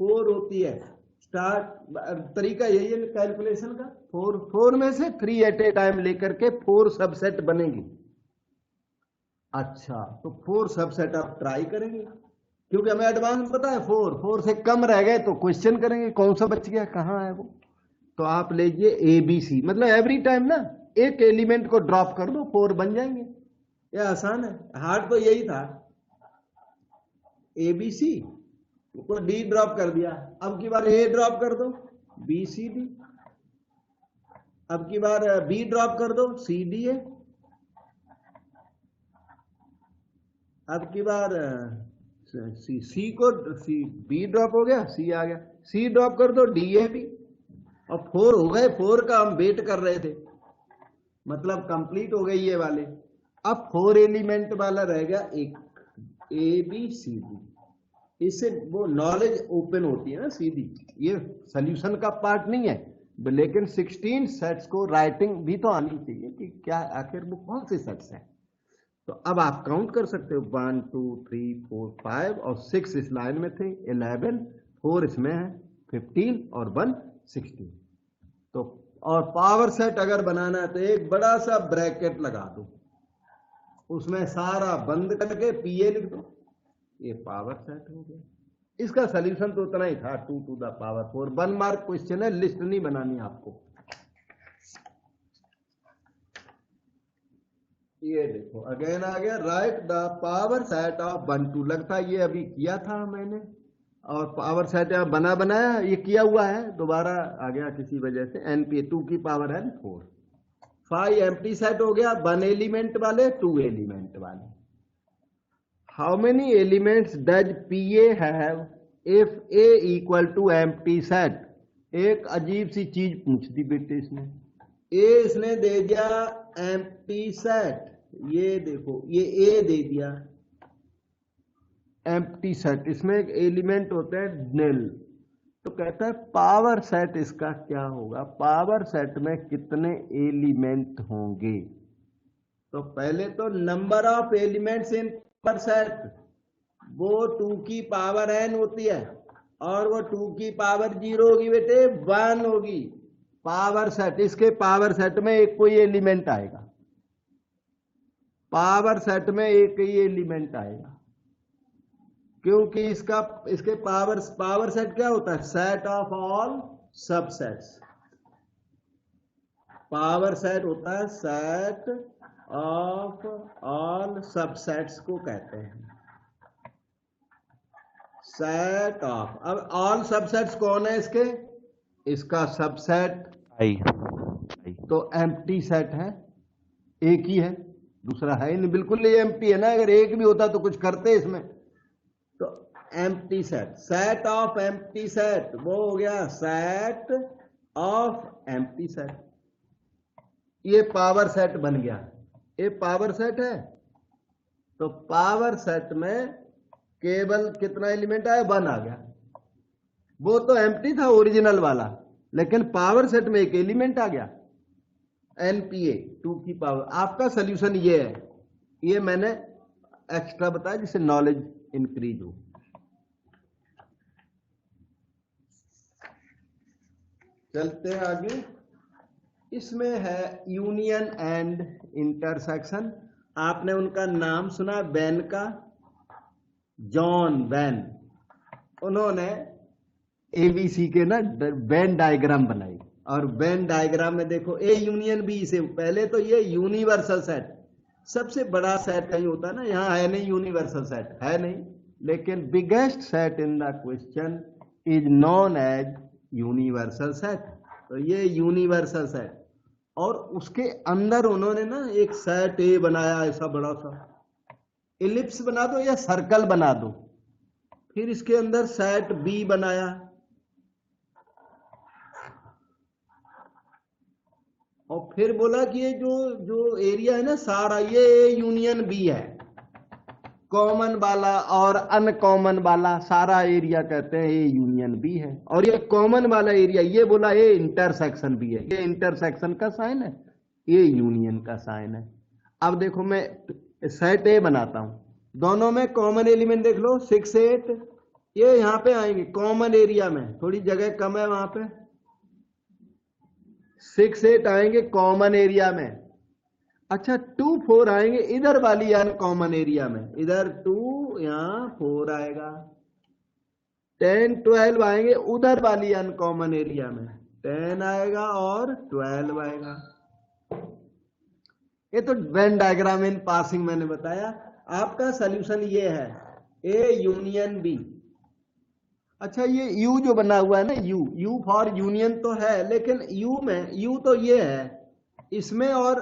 A: 4 होती है। स्टार्ट तरीका यही है कैलकुलेशन का। 4 में से 3 एट ए टाइम लेकर के 4 सबसेट बनेंगे। अच्छा, तो 4 सबसेट आप ट्राई करेंगे, क्योंकि हमें एडवांस पता है। 4 से कम रह गए तो क्वेश्चन करेंगे कौन सा बच गया, कहाँ है वो। तो आप लीजिए ए बी सी, मतलब एवरी टाइम ना एक एलिमेंट को ड्रॉप कर दो, 4 बन जाएंगे। ये आसान है, हार्ड तो यही था। ए बी सी को डी ड्रॉप कर दिया, अब की बार ए ड्रॉप कर दो, बी सी डी। अब की बार बी ड्रॉप कर दो, सी डी ए। अब की बार सी को सी बी ड्रॉप हो गया, सी आ गया, सी ड्रॉप कर दो, डी ए बी। और 4 हो गए, 4 का हम वेट कर रहे थे, मतलब कंप्लीट हो गई ये वाले। अब 4 एलिमेंट वाला रह गया एक, ए बी सी डी। इससे वो नॉलेज ओपन होती है ना सीधी। ये सोल्यूशन का पार्ट नहीं है, लेकिन 16 सेट्स को राइटिंग भी तो आनी चाहिए कि क्या आखिर वो कौन से सेट्स हैं। तो अब आप काउंट कर सकते हो, 1 2 3 4 5 और 6 इस लाइन में थे, 11, 4 इसमें है, 15 और 1 16। तो और पावर सेट अगर बनाना है तो एक बड़ा सा ब्रैकेट लगा दो, उसमें सारा बंद करके पीए लिख दो, ये पावर सेट हो गया। इसका सॉल्यूशन तो उतना ही था, 2 to the power 4। 1 mark question है, लिस्ट नहीं बनानी आपको। ये देखो अगेन आ गया, right the power set of 1 2। लगता है ये अभी किया था मैंने, और पावर सेट बना बनाया ये किया हुआ है, दोबारा आ गया किसी वजह से। एनपी 2 की पावर n 4। 5 एम्प्टी सेट हो गया, 1 एलिमेंट वाले, 2 एलिमेंट वाले। How many elements does P A have if A equal to empty set? एक अजीब सी चीज पूछ दी बेटे इसने। ए इसने दे दिया एम्प्टी सेट, ये देखो ये ए दे दिया एम्प्टी सेट, इसमें एक एलिमेंट होता है निल। तो कहता है पावर सेट इसका क्या होगा, पावर सेट में कितने एलिमेंट होंगे? तो पहले तो number of elements in power set, वो 2 की पावर n होती है, और वो 2 की पावर 0 होगी बेटे, 1 होगी। पावर सेट, इसके पावर सेट में एक कोई एलिमेंट आएगा, पावर सेट में एक ही एलिमेंट आएगा, क्योंकि इसके पावर सेट क्या होता है? Set of all subsets. Power set होता है सेट ऑफ ऑल सबसेट्स को कहते हैं। सेट ऑफ, अब ऑल सबसेट्स कौन है इसके, इसका सबसेट
B: आई
A: तो एम्प्टी सेट है, एक ही है, दूसरा है ही नहीं, बिल्कुल ये एम्प्टी है ना, अगर एक भी होता तो कुछ करते इसमें। तो empty set, set of empty set, वो हो गया सेट ऑफ एम्प्टी सेट। ये पावर सेट बन गया, ये पावर सेट है। तो पावर सेट में केवल कितना एलिमेंट आया, 1 आ गया। वो तो एम्प्टी था ओरिजिनल वाला, लेकिन पावर सेट में एक एलिमेंट आ गया, एनपीए 2 की पावर। आपका सोल्यूशन ये है, ये मैंने एक्स्ट्रा बताया जिससे नॉलेज इंक्रीज हो। चलते हैं आगे। इसमें है यूनियन एंड इंटरसेक्शन। आपने उनका नाम सुना, वेन का, जॉन वेन। उन्होंने एबीसी के ना वेन डायग्राम बनाई, और वेन डायग्राम में देखो ए यूनियन बी से पहले तो ये यूनिवर्सल सेट, सबसे बड़ा सेट कहीं होता है ना, यहाँ है नहीं, यूनिवर्सल सेट है नहीं, लेकिन biggest set in the question is known as universal set. तो ये यूनिवर्सल सेट, और उसके अंदर उन्होंने ना एक सेट ए बनाया, ऐसा बड़ा सा इलिप्स बना दो या सर्कल बना दो। फिर इसके अंदर सेट बी बनाया, और फिर बोला कि ये जो एरिया है ना सारा, ये यूनियन बी है, कॉमन वाला और अनकॉमन वाला सारा एरिया कहते हैं ये यूनियन बी है। और ये कॉमन वाला एरिया, ये बोला ये इंटरसेक्शन भी है, ये इंटरसेक्शन का साइन है, ये यूनियन का साइन है। अब देखो मैं सेट ए बनाता हूं, दोनों में कॉमन एलिमेंट देख लो, 6 8, ये यहां पे आएंगे कॉमन एरिया में, थोड़ी जगह कम है वहां पे, 6 8 आएंगे कॉमन एरिया में। अच्छा 2 4 आएंगे इधर वाली अनकॉमन एरिया में, इधर 2 यहां 4 आएगा। 10 12 आएंगे उधर वाली अनकॉमन एरिया में, 10 आएगा और 12 आएगा। ये तो वेन डायग्राम इन पासिंग मैंने बताया। आपका सॉल्यूशन ये है, ए यूनियन बी। अच्छा ये यू जो बना हुआ है ना, यू फॉर यूनियन तो है, लेकिन यू में, यू तो ये है, इसमें और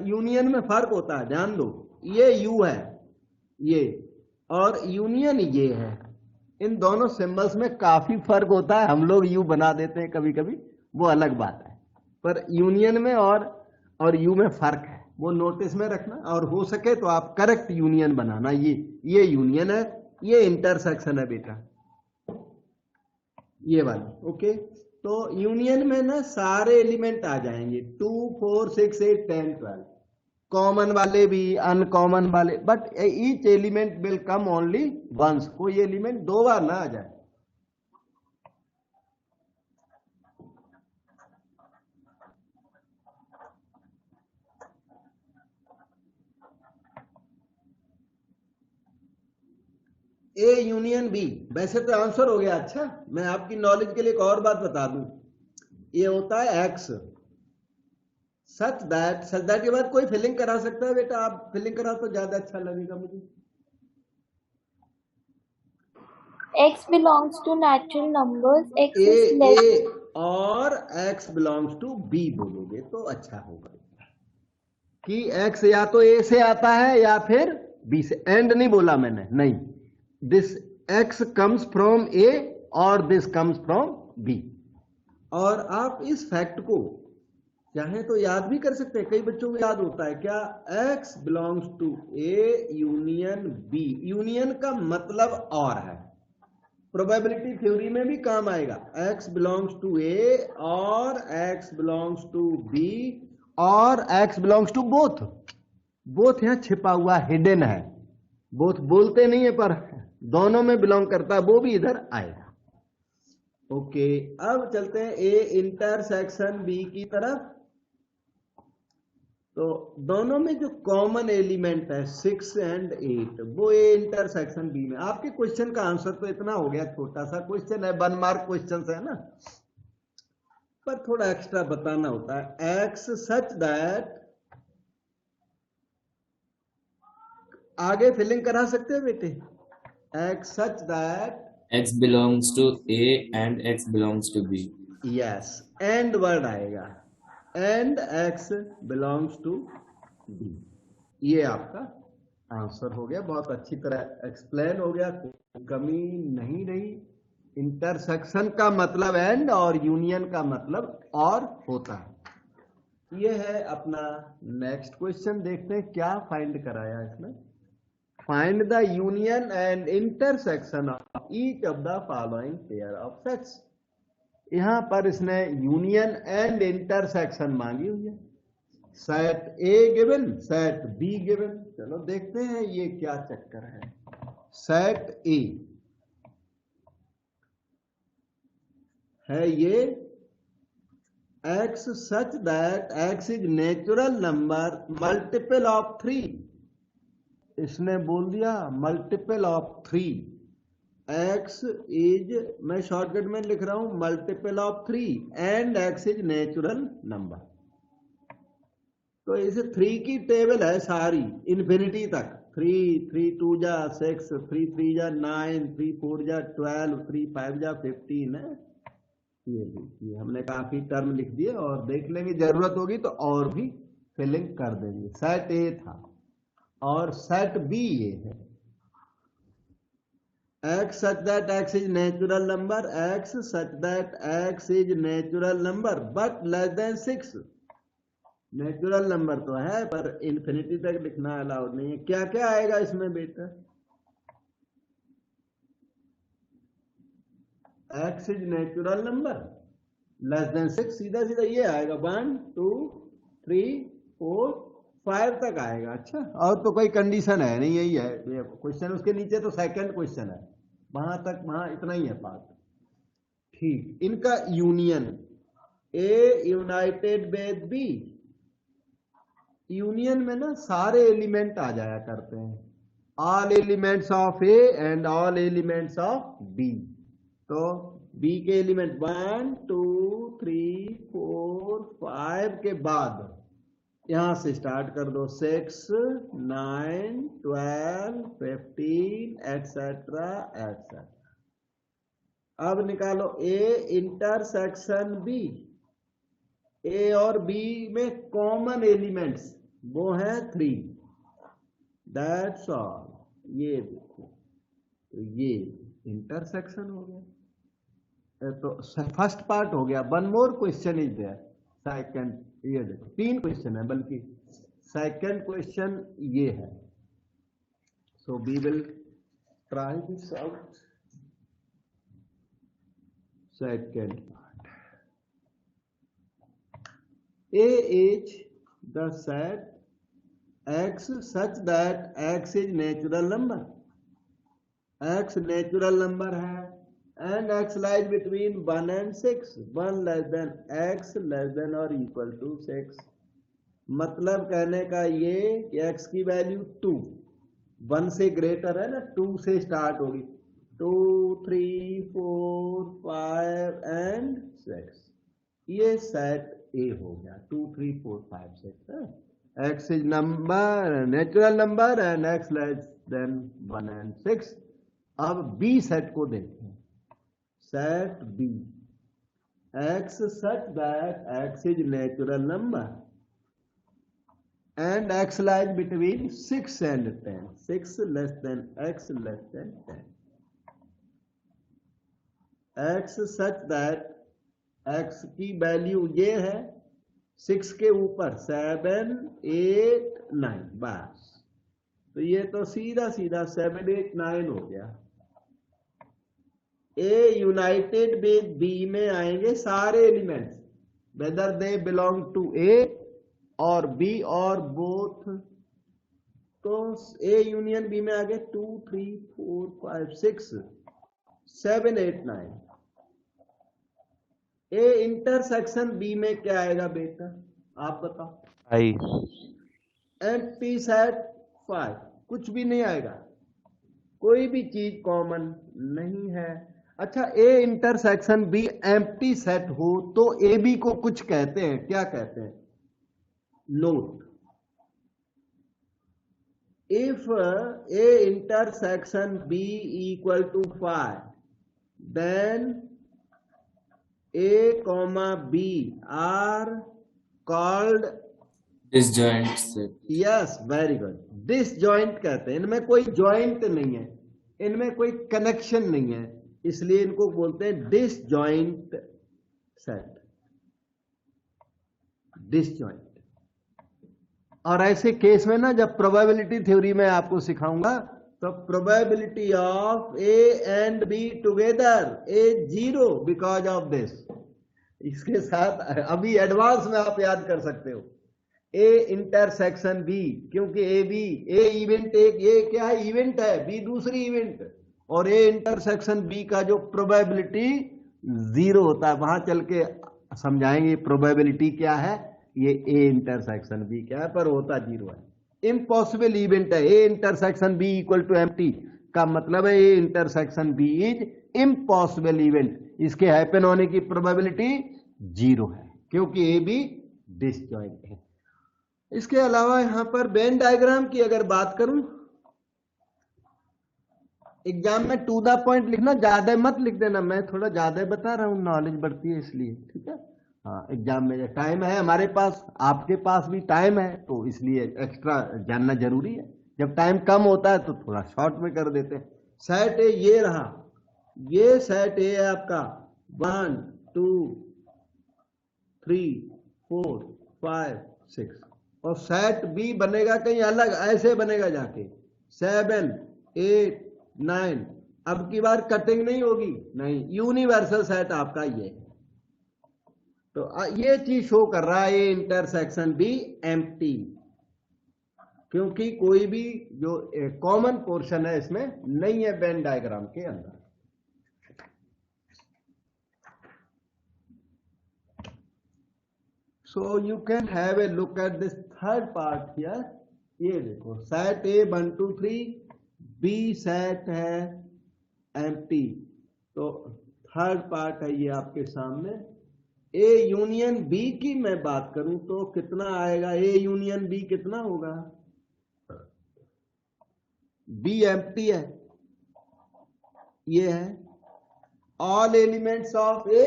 A: यूनियन में फर्क होता है, ध्यान दो। ये यू है ये, और यूनियन ये है, इन दोनों सिंबल्स में काफी फर्क होता है। हम लोग यू बना देते हैं कभी कभी, वो अलग बात है, पर यूनियन में और यू में फर्क है, वो नोटिस में रखना, और हो सके तो आप करेक्ट यूनियन बनाना। ये यूनियन है, ये इंटरसेक्शन है बेटा, ये वाली। ओके, तो यूनियन में ना सारे एलिमेंट आ जाएंगे, 2 4 6 8 10 12, कॉमन वाले भी अनकॉमन वाले, but each element will come only once, कोई एलिमेंट 2 बार ना आ जाए। ए यूनियन बी, वैसे तो आंसर हो गया। अच्छा मैं आपकी नॉलेज के लिए एक और बात बता दूं, ये होता है एक्स सच दैट के बाद कोई फिलिंग करा सकता है बेटा, आप फिलिंग करा तो ज्यादा अच्छा लगेगा मुझे।
C: X belongs to natural numbers. X
A: A
C: is less.
A: और x बिलोंग्स टू b बोलोगे तो अच्छा होगा, कि x या तो a से आता है या फिर b से। एंड नहीं बोला मैंने, नहीं, this x comes from a और दिस कम्स फ्रॉम b। और आप इस फैक्ट को चाहे तो याद भी कर सकते हैं, कई बच्चों को याद होता है क्या, x belongs to a union b। Union का मतलब और है, प्रोबेबिलिटी थ्योरी में भी काम आएगा, x बिलोंग्स टू a और x बिलोंग्स टू b और x belongs to both. Both यहां छिपा हुआ हिडन है, बोथ बोलते नहीं है पर दोनों में बिलोंग करता है, वो भी इधर आएगा। ओके, अब चलते हैं ए इंटरसेक्शन बी की तरफ। तो दोनों में जो कॉमन एलिमेंट है 6 और 8, वो ए इंटरसेक्शन बी में। आपके क्वेश्चन का आंसर तो इतना हो गया, छोटा सा क्वेश्चन है, 1 मार्क क्वेश्चन है ना, पर थोड़ा एक्स्ट्रा बताना होता है। एक्स सच दैट, आगे फिलिंग करा सकते हैं बेटे, x such that
D: X belongs to A and X belongs to B.
A: Yes, and word आएगा, and x belongs to B. ये आपका आंसर हो गया, बहुत अच्छी तरह एक्सप्लेन हो गया, कोई कमी नहीं रही। इंटरसेक्शन का मतलब एंड और यूनियन का मतलब और होता है। ये है अपना नेक्स्ट क्वेश्चन, देखते हैं क्या फाइंड कराया इसमें। Find the union and intersection of each of the following pair of sets. यहां पर इसने यूनियन एंड इंटरसेक्शन मांगी हुई है। Set A given, set be given. चलो देखते हैं ये क्या चक्कर है। सेट ए है ये x such that x is natural number multiple of 3। इसने बोल दिया मल्टीपल ऑफ 3। x इज, मैं शॉर्टकट में लिख रहा हूं, multiple of 3 and x is natural number. तो इसे 3 की टेबल है सारी इन्फिनिटी तक। 3 3 2 जा 6, 3 3 जा 9, 3 4 जा 12, 3 5 जा 15 है। ये हमने काफी टर्म लिख दिए और देख लेंगे, जरूरत होगी तो और भी फिलिंग कर देंगे। सेट ए था और सेट बी ये है। x such that x is natural number, x such that x is natural number but less than 6। Natural number तो है पर इन्फिनिटी तक लिखना अलाउड नहीं है। क्या क्या आएगा इसमें बेटा? x is natural number less than 6, सीधा सीधा ये आएगा। 1 2 3 4 5 तक आएगा। अच्छा, और तो कोई कंडीशन है नहीं, यही है क्वेश्चन। उसके नीचे तो सेकंड क्वेश्चन है, वहां तक वहां इतना ही है पार्ट। ठीक, इनका union A united with B. Union में ना सारे एलिमेंट आ जाया करते हैं, all elements of A and all elements of B. तो बी के एलिमेंट 1 2 3 4 5 के बाद यहां से स्टार्ट कर दो 6 9 12 15 एटसेट्रा एटसेट्रा। अब निकालो ए इंटरसेक्शन बी। ए और बी में कॉमन एलिमेंट्स वो है 3। That's all. ये देखो, तो ये इंटरसेक्शन हो गया। तो फर्स्ट पार्ट हो गया। One more question is there, second. ये देखो 3 क्वेश्चन है, बल्कि सेकंड क्वेश्चन ये है। So we will try this out. Second part, A is the set x such that x is natural number। x natural number है and x lies between 1 and 6। 1 less than x less than or equal to 6। मतलब कहने का ये कि x की value 2, 1 से greater है ना, 2 से स्टार्ट होगी। 2 3 4 5 एंड 6। ये सेट ए हो गया। 2 3 4 5 6 है। x is number, natural number and x less than 1 and 6। अब b सेट को देखते हैं। Set b, x such that x is natural number and x lies between 6 and 10। 6 less than x less than 10। x such that x की value ये है 6 के ऊपर 7 8 9, बस। तो ये तो सीधा सीधा 7 8 9 हो गया। ए यूनाइटेड विद बी में आएंगे सारे elements, whether they belong to A और बी और बोथ। तो ए यूनियन बी में आ गए 2 3 4 5 6 7 8 9। ए इंटरसेक्शन बी में क्या आएगा बेटा, आप बताओ।
B: आई
A: एंड पी सेट 5, कुछ भी नहीं आएगा, कोई भी चीज कॉमन नहीं है। अच्छा, ए इंटरसेक्शन बी एम्प्टी सेट हो तो ए बी को कुछ कहते हैं, क्या कहते हैं? Note, if A intersection B equal to 5 then A comma B are called
D: disjoint set.
A: Yes, very good. Disjoint कहते हैं, इनमें कोई जॉइंट नहीं है, इनमें कोई कनेक्शन नहीं है, इसलिए इनको बोलते हैं डिसजॉइंट सेट, डिसजॉइंट। और ऐसे केस में ना, जब प्रोबेबिलिटी थ्योरी में आपको सिखाऊंगा, तो probability of A and be together is 0 because of this. इसके साथ अभी एडवांस में आप याद कर सकते हो, ए इंटरसेक्शन बी, क्योंकि ए बी, ए इवेंट एक, ये क्या है, इवेंट है, बी दूसरी इवेंट, और ए इंटरसेक्शन बी का जो प्रोबेबिलिटी 0 होता है, वहां चल के समझाएंगे प्रोबेबिलिटी क्या है, ये ए इंटरसेक्शन बी क्या है, पर होता 0 है। इम्पॉसिबल इवेंट है, A intersection B equal to empty का मतलब है A intersection B is impossible event, इसके हैपन होने की प्रोबेबिलिटी 0 है, क्योंकि ए बी डिसजॉइंट है। इसके अलावा यहां पर वेन डायग्राम की अगर बात करूं, एग्जाम में टू द पॉइंट लिखना, ज्यादा मत लिख देना, मैं थोड़ा ज्यादा बता रहा हूं, नॉलेज बढ़ती है इसलिए, ठीक है। हाँ, एग्जाम में टाइम है हमारे पास, आपके पास भी टाइम है, तो इसलिए एक्स्ट्रा जानना जरूरी है। जब टाइम कम होता है तो थोड़ा शॉर्ट में कर देते हैं। सेट ए ये रहा, ये सेट ए है आपका 1 2 3 4 5 6, और सेट बी बनेगा कहीं अलग, ऐसे बनेगा जाके 7 8 9। अब की बार कटिंग नहीं होगी, नहीं, यूनिवर्सल सेट आपका ये है। तो ये चीज शो कर रहा है ए इंटरसेक्शन बी एम्प्टी, क्योंकि कोई भी जो कॉमन पोर्शन है इसमें नहीं है वेन डायग्राम के अंदर। So you can have a look at this third part here. ये देखो, सेट ए 1 2 3, बी सेट है एम्प्टी, तो थर्ड पार्ट है ये आपके सामने। ए यूनियन बी की मैं बात करूं तो कितना आएगा, ए यूनियन बी कितना होगा, बी एम्प्टी है, ये है all elements of A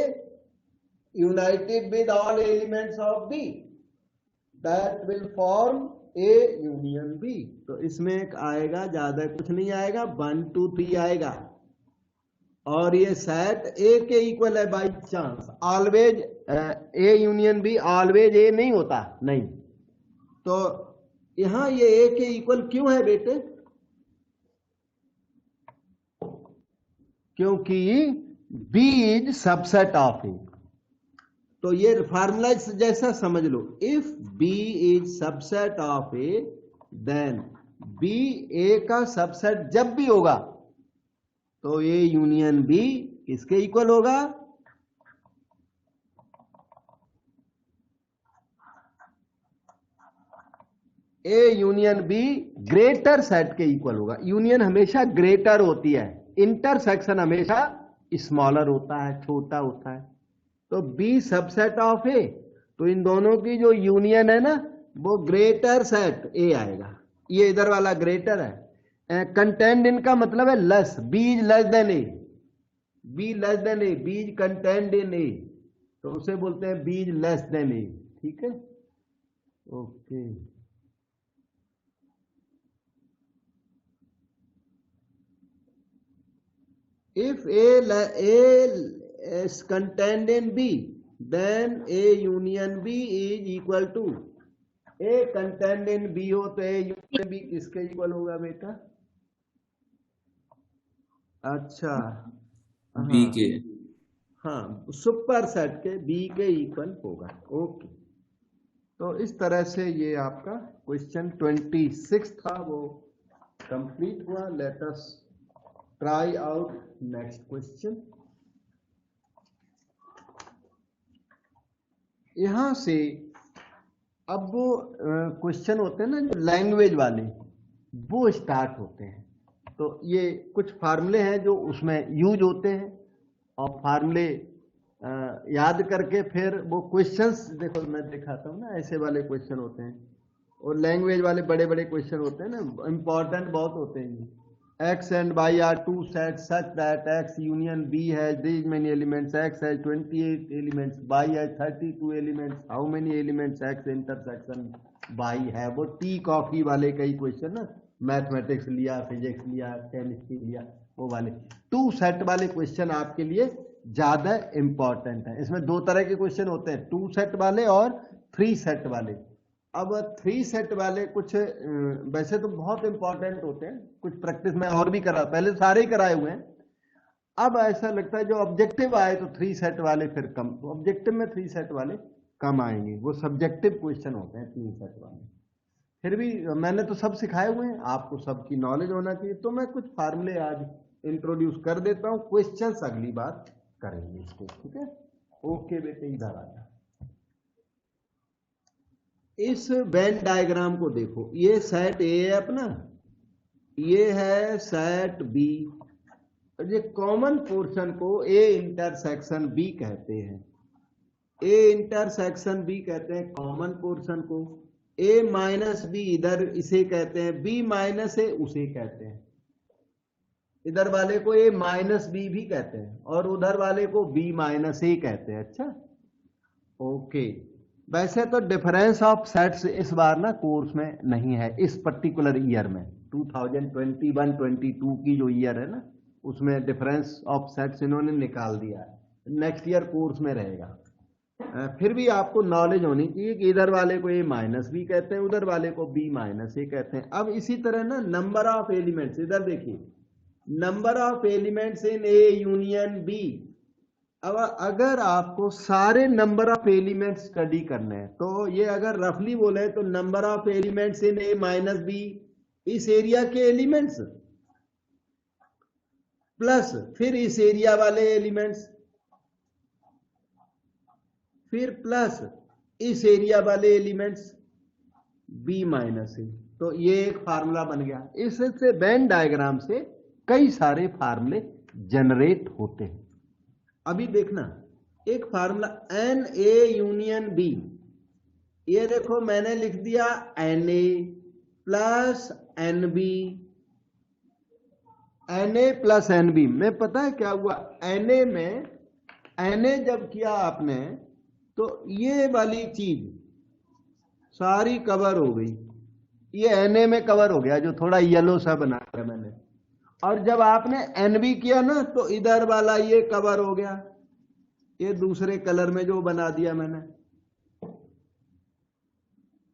A: united with all elements of B, that will form A union B। तो इसमें एक आएगा, ज्यादा कुछ नहीं आएगा, 1 2 3 आएगा, और ये सेट A के इक्वल है by chance. Always A union B always A नहीं होता, नहीं। तो यहां ये A के इक्वल क्यों है बेटे, क्योंकि B is subset of A। तो ये फार्मूला जैसा समझ लो, if B is subset of A, then B A का सबसेट जब भी होगा तो A यूनियन B किसके इक्वल होगा, A union B greater set के इक्वल होगा। यूनियन हमेशा ग्रेटर होती है, इंटरसेक्शन हमेशा स्मॉलर होता है, छोटा होता है। तो B सबसेट ऑफ A, तो इन दोनों की जो यूनियन है ना, वो ग्रेटर सेट A आएगा। ये इधर वाला ग्रेटर है, कंटेंट इनका मतलब है less, B is less than A, B less than A, B is content in A, तो उसे बोलते हैं B is less than A, ठीक है, okay. If A is contained in B, then A union B is equal to, A contained in B हो तो A union B किसके equal होगा बेटा, अच्छा
D: B के,
A: हाँ, सुपर सेट के B के इक्वल होगा, ओके। तो इस तरह से ये आपका क्वेश्चन 26 था, वो कंप्लीट हुआ। Let us try out next question. यहां से अब वो क्वेश्चन होते हैं ना जो लैंग्वेज वाले, वो स्टार्ट होते हैं। तो ये कुछ फार्मूले हैं जो उसमें यूज होते हैं, और फार्मूले याद करके फिर वो क्वेश्चंस, देखो मैं दिखाता हूँ ना, ऐसे वाले क्वेश्चन होते हैं, और लैंग्वेज वाले बड़े बड़े क्वेश्चन होते हैं ना, इंपॉर्टेंट बहुत होते हैं। X and Y are two sets such that X union B has these many elements. X has 28 elements. Y has 32 elements. How many elements X intersection Y है? वो टी कॉफी वाले कई क्वेश्चन ना, mathematics लिया, physics लिया, chemistry लिया, वो वाले टू सेट वाले क्वेश्चन आपके लिए ज्यादा इंपॉर्टेंट है। इसमें दो तरह के क्वेश्चन होते हैं, टू सेट वाले और थ्री सेट वाले। अब थ्री सेट वाले कुछ वैसे तो बहुत इंपॉर्टेंट होते हैं, कुछ प्रैक्टिस में और भी करा, पहले सारे ही कराए हुए हैं। अब ऐसा लगता है जो ऑब्जेक्टिव आए तो थ्री सेट वाले फिर कम, तो ऑब्जेक्टिव में थ्री सेट वाले कम आएंगे, वो सब्जेक्टिव क्वेश्चन होते हैं तीन सेट वाले। फिर भी मैंने तो सब सिखाए हुए हैं, आपको सबकी नॉलेज होना चाहिए, तो मैं कुछ फार्मूले आज इंट्रोड्यूस कर देता हूं, क्वेश्चंस अगली बार करेंगे इसको, ठीक है। ओके बेटे, इधर आ जाओ। इस वेन डायग्राम को देखो, ये सेट ए है अपना, ये है सेट बी, ये कॉमन पोर्शन को ए इंटरसेक्शन बी कहते हैं। ए इंटरसेक्शन बी कहते हैं कॉमन पोर्शन को, ए माइनस बी इधर इसे कहते हैं, बी माइनस ए उसे कहते हैं। इधर वाले को ए माइनस बी भी कहते हैं और उधर वाले को बी माइनस ए कहते हैं। अच्छा, ओके। वैसे तो डिफरेंस ऑफ सेट्स इस बार ना कोर्स में नहीं है, इस पर्टिकुलर ईयर में 2021-22 की जो ईयर है ना, उसमें डिफरेंस ऑफ सेट्स इन्होंने निकाल दिया है, नेक्स्ट ईयर कोर्स में रहेगा। फिर भी आपको नॉलेज होनी चाहिए कि इधर वाले को ए माइनस बी कहते हैं, उधर वाले को बी माइनस ए कहते हैं। अब इसी तरह ना नंबर ऑफ एलिमेंट्स, इधर देखिए, number of elements in A union B. अब अगर आपको सारे नंबर ऑफ एलिमेंट्स स्टडी करने हैं तो ये अगर रफली बोले तो number of elements in A minus B, इस एरिया के एलिमेंट्स प्लस फिर इस एरिया वाले एलिमेंट्स, फिर प्लस इस एरिया वाले एलिमेंट्स बी माइनस ए, तो ये एक फार्मूला बन गया। इससे वेन डायग्राम से कई सारे फार्मूले जनरेट होते हैं। अभी देखना, एक formula n A union B, ये देखो मैंने लिख दिया n A plus n B, n A plus n B में पता है क्या हुआ, एन ए में एन ए जब किया आपने तो ये वाली चीज सारी कवर हो गई, ये एन ए में कवर हो गया जो थोड़ा येलो सा बना है मैंने, और जब आपने एन बी किया ना तो इधर वाला ये कवर हो गया, ये दूसरे कलर में जो बना दिया मैंने।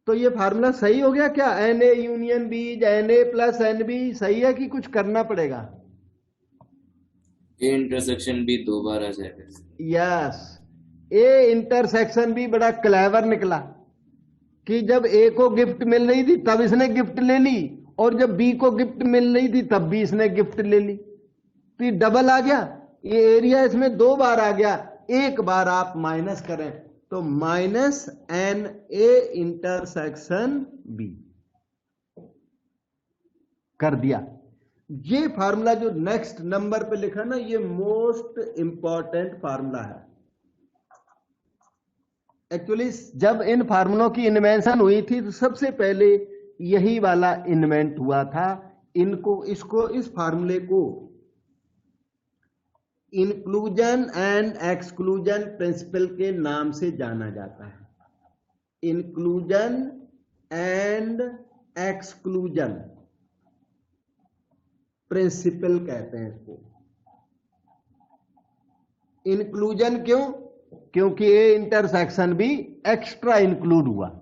A: तो ये फार्मूला सही हो गया क्या, n A union B n A plus n B, सही है कि कुछ करना पड़ेगा?
D: ए इंटरसेक्शन बी दो बार आ जाएगा।
A: यस, ए इंटरसेक्शन बी बड़ा क्लेवर निकला कि जब ए को गिफ्ट मिल रही थी तब इसने गिफ्ट ले ली, और जब बी को गिफ्ट मिल रही थी तब भी इसने गिफ्ट ले ली, तो ये डबल आ गया, ये एरिया इसमें दो बार आ गया। एक बार आप माइनस करें तो minus n A intersection B कर दिया। ये फार्मूला जो नेक्स्ट नंबर पे लिखा ना, ये मोस्ट इंपॉर्टेंट फार्मूला है। एक्चुअली जब इन फार्मूलों की इन्वेंशन हुई थी तो सबसे पहले यही वाला इन्वेंट हुआ था। इस फार्मूले को इंक्लूजन एंड एक्सक्लूजन प्रिंसिपल के नाम से जाना जाता है। इंक्लूजन एंड एक्सक्लूजन प्रिंसिपल कहते हैं इसको। इंक्लूजन क्यों? क्योंकि ए इंटरसेक्शन भी एक्स्ट्रा इंक्लूड हुआ।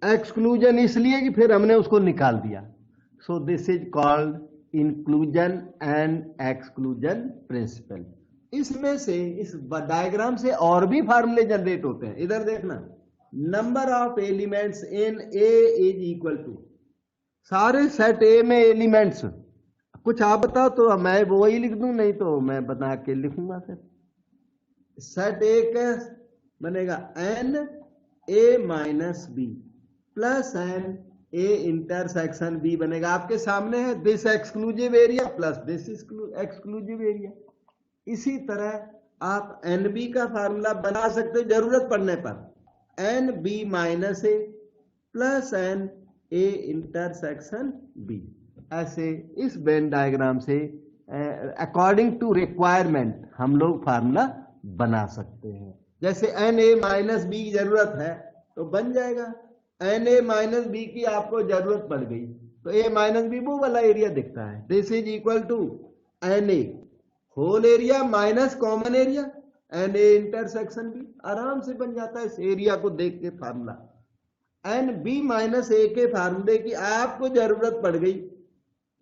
A: एक्सक्लूजन इसलिए कि फिर हमने उसको निकाल दिया। So this is called inclusion and exclusion principle. इसमें से, इस डायग्राम से और भी फार्मूले जनरेट होते हैं। इधर देखना, number of elements in A is equal to, सारे सेट ए में एलिमेंट्स, कुछ आप बताओ तो मैं वो ही लिख दूं, नहीं तो मैं बना के लिखूंगा। फिर सेट ए का बनेगा n A minus B plus n A intersection B बनेगा। आपके सामने है this exclusive area plus this exclusive area. इसी तरह आप एन बी का फार्मूला बना सकते हो जरूरत पड़ने पर, n B minus A plus n A intersection B. ऐसे इस वेन डायग्राम से अकॉर्डिंग टू रिक्वायरमेंट हम लोग फार्मूला बना सकते हैं। जैसे एन ए माइनस बी की जरूरत है तो बन जाएगा, एन ए माइनस बी की आपको जरूरत पड़ गई तो ए माइनस बी वो वाला एरिया दिखता है, this is equal to n A whole area minus common area n A intersection B, आराम से बन जाता है इस एरिया को देख के फार्मूला। एन बी माइनस ए के फार्मूले की आपको जरूरत पड़ गई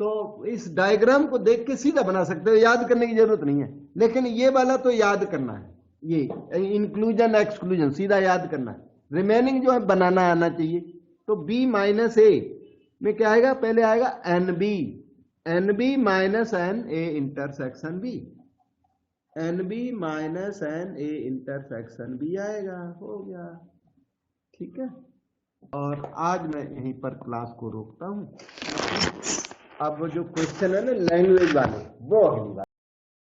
A: तो इस डायग्राम को देख के सीधा बना सकते हो, याद करने की जरूरत नहीं है। लेकिन ये वाला तो याद करना है, ये इंक्लूजन एक्सक्लूजन सीधा याद करना है, रिमेनिंग जो है बनाना आना चाहिए। तो बी माइनस ए में क्या आएगा, पहले आएगा n B minus n A intersection B, n B minus n A intersection B आएगा, हो गया, ठीक है। और आज मैं यहीं पर क्लास को रोकता हूं। अब वो जो क्वेश्चन है ना लैंग्वेज वाले वो अगली बार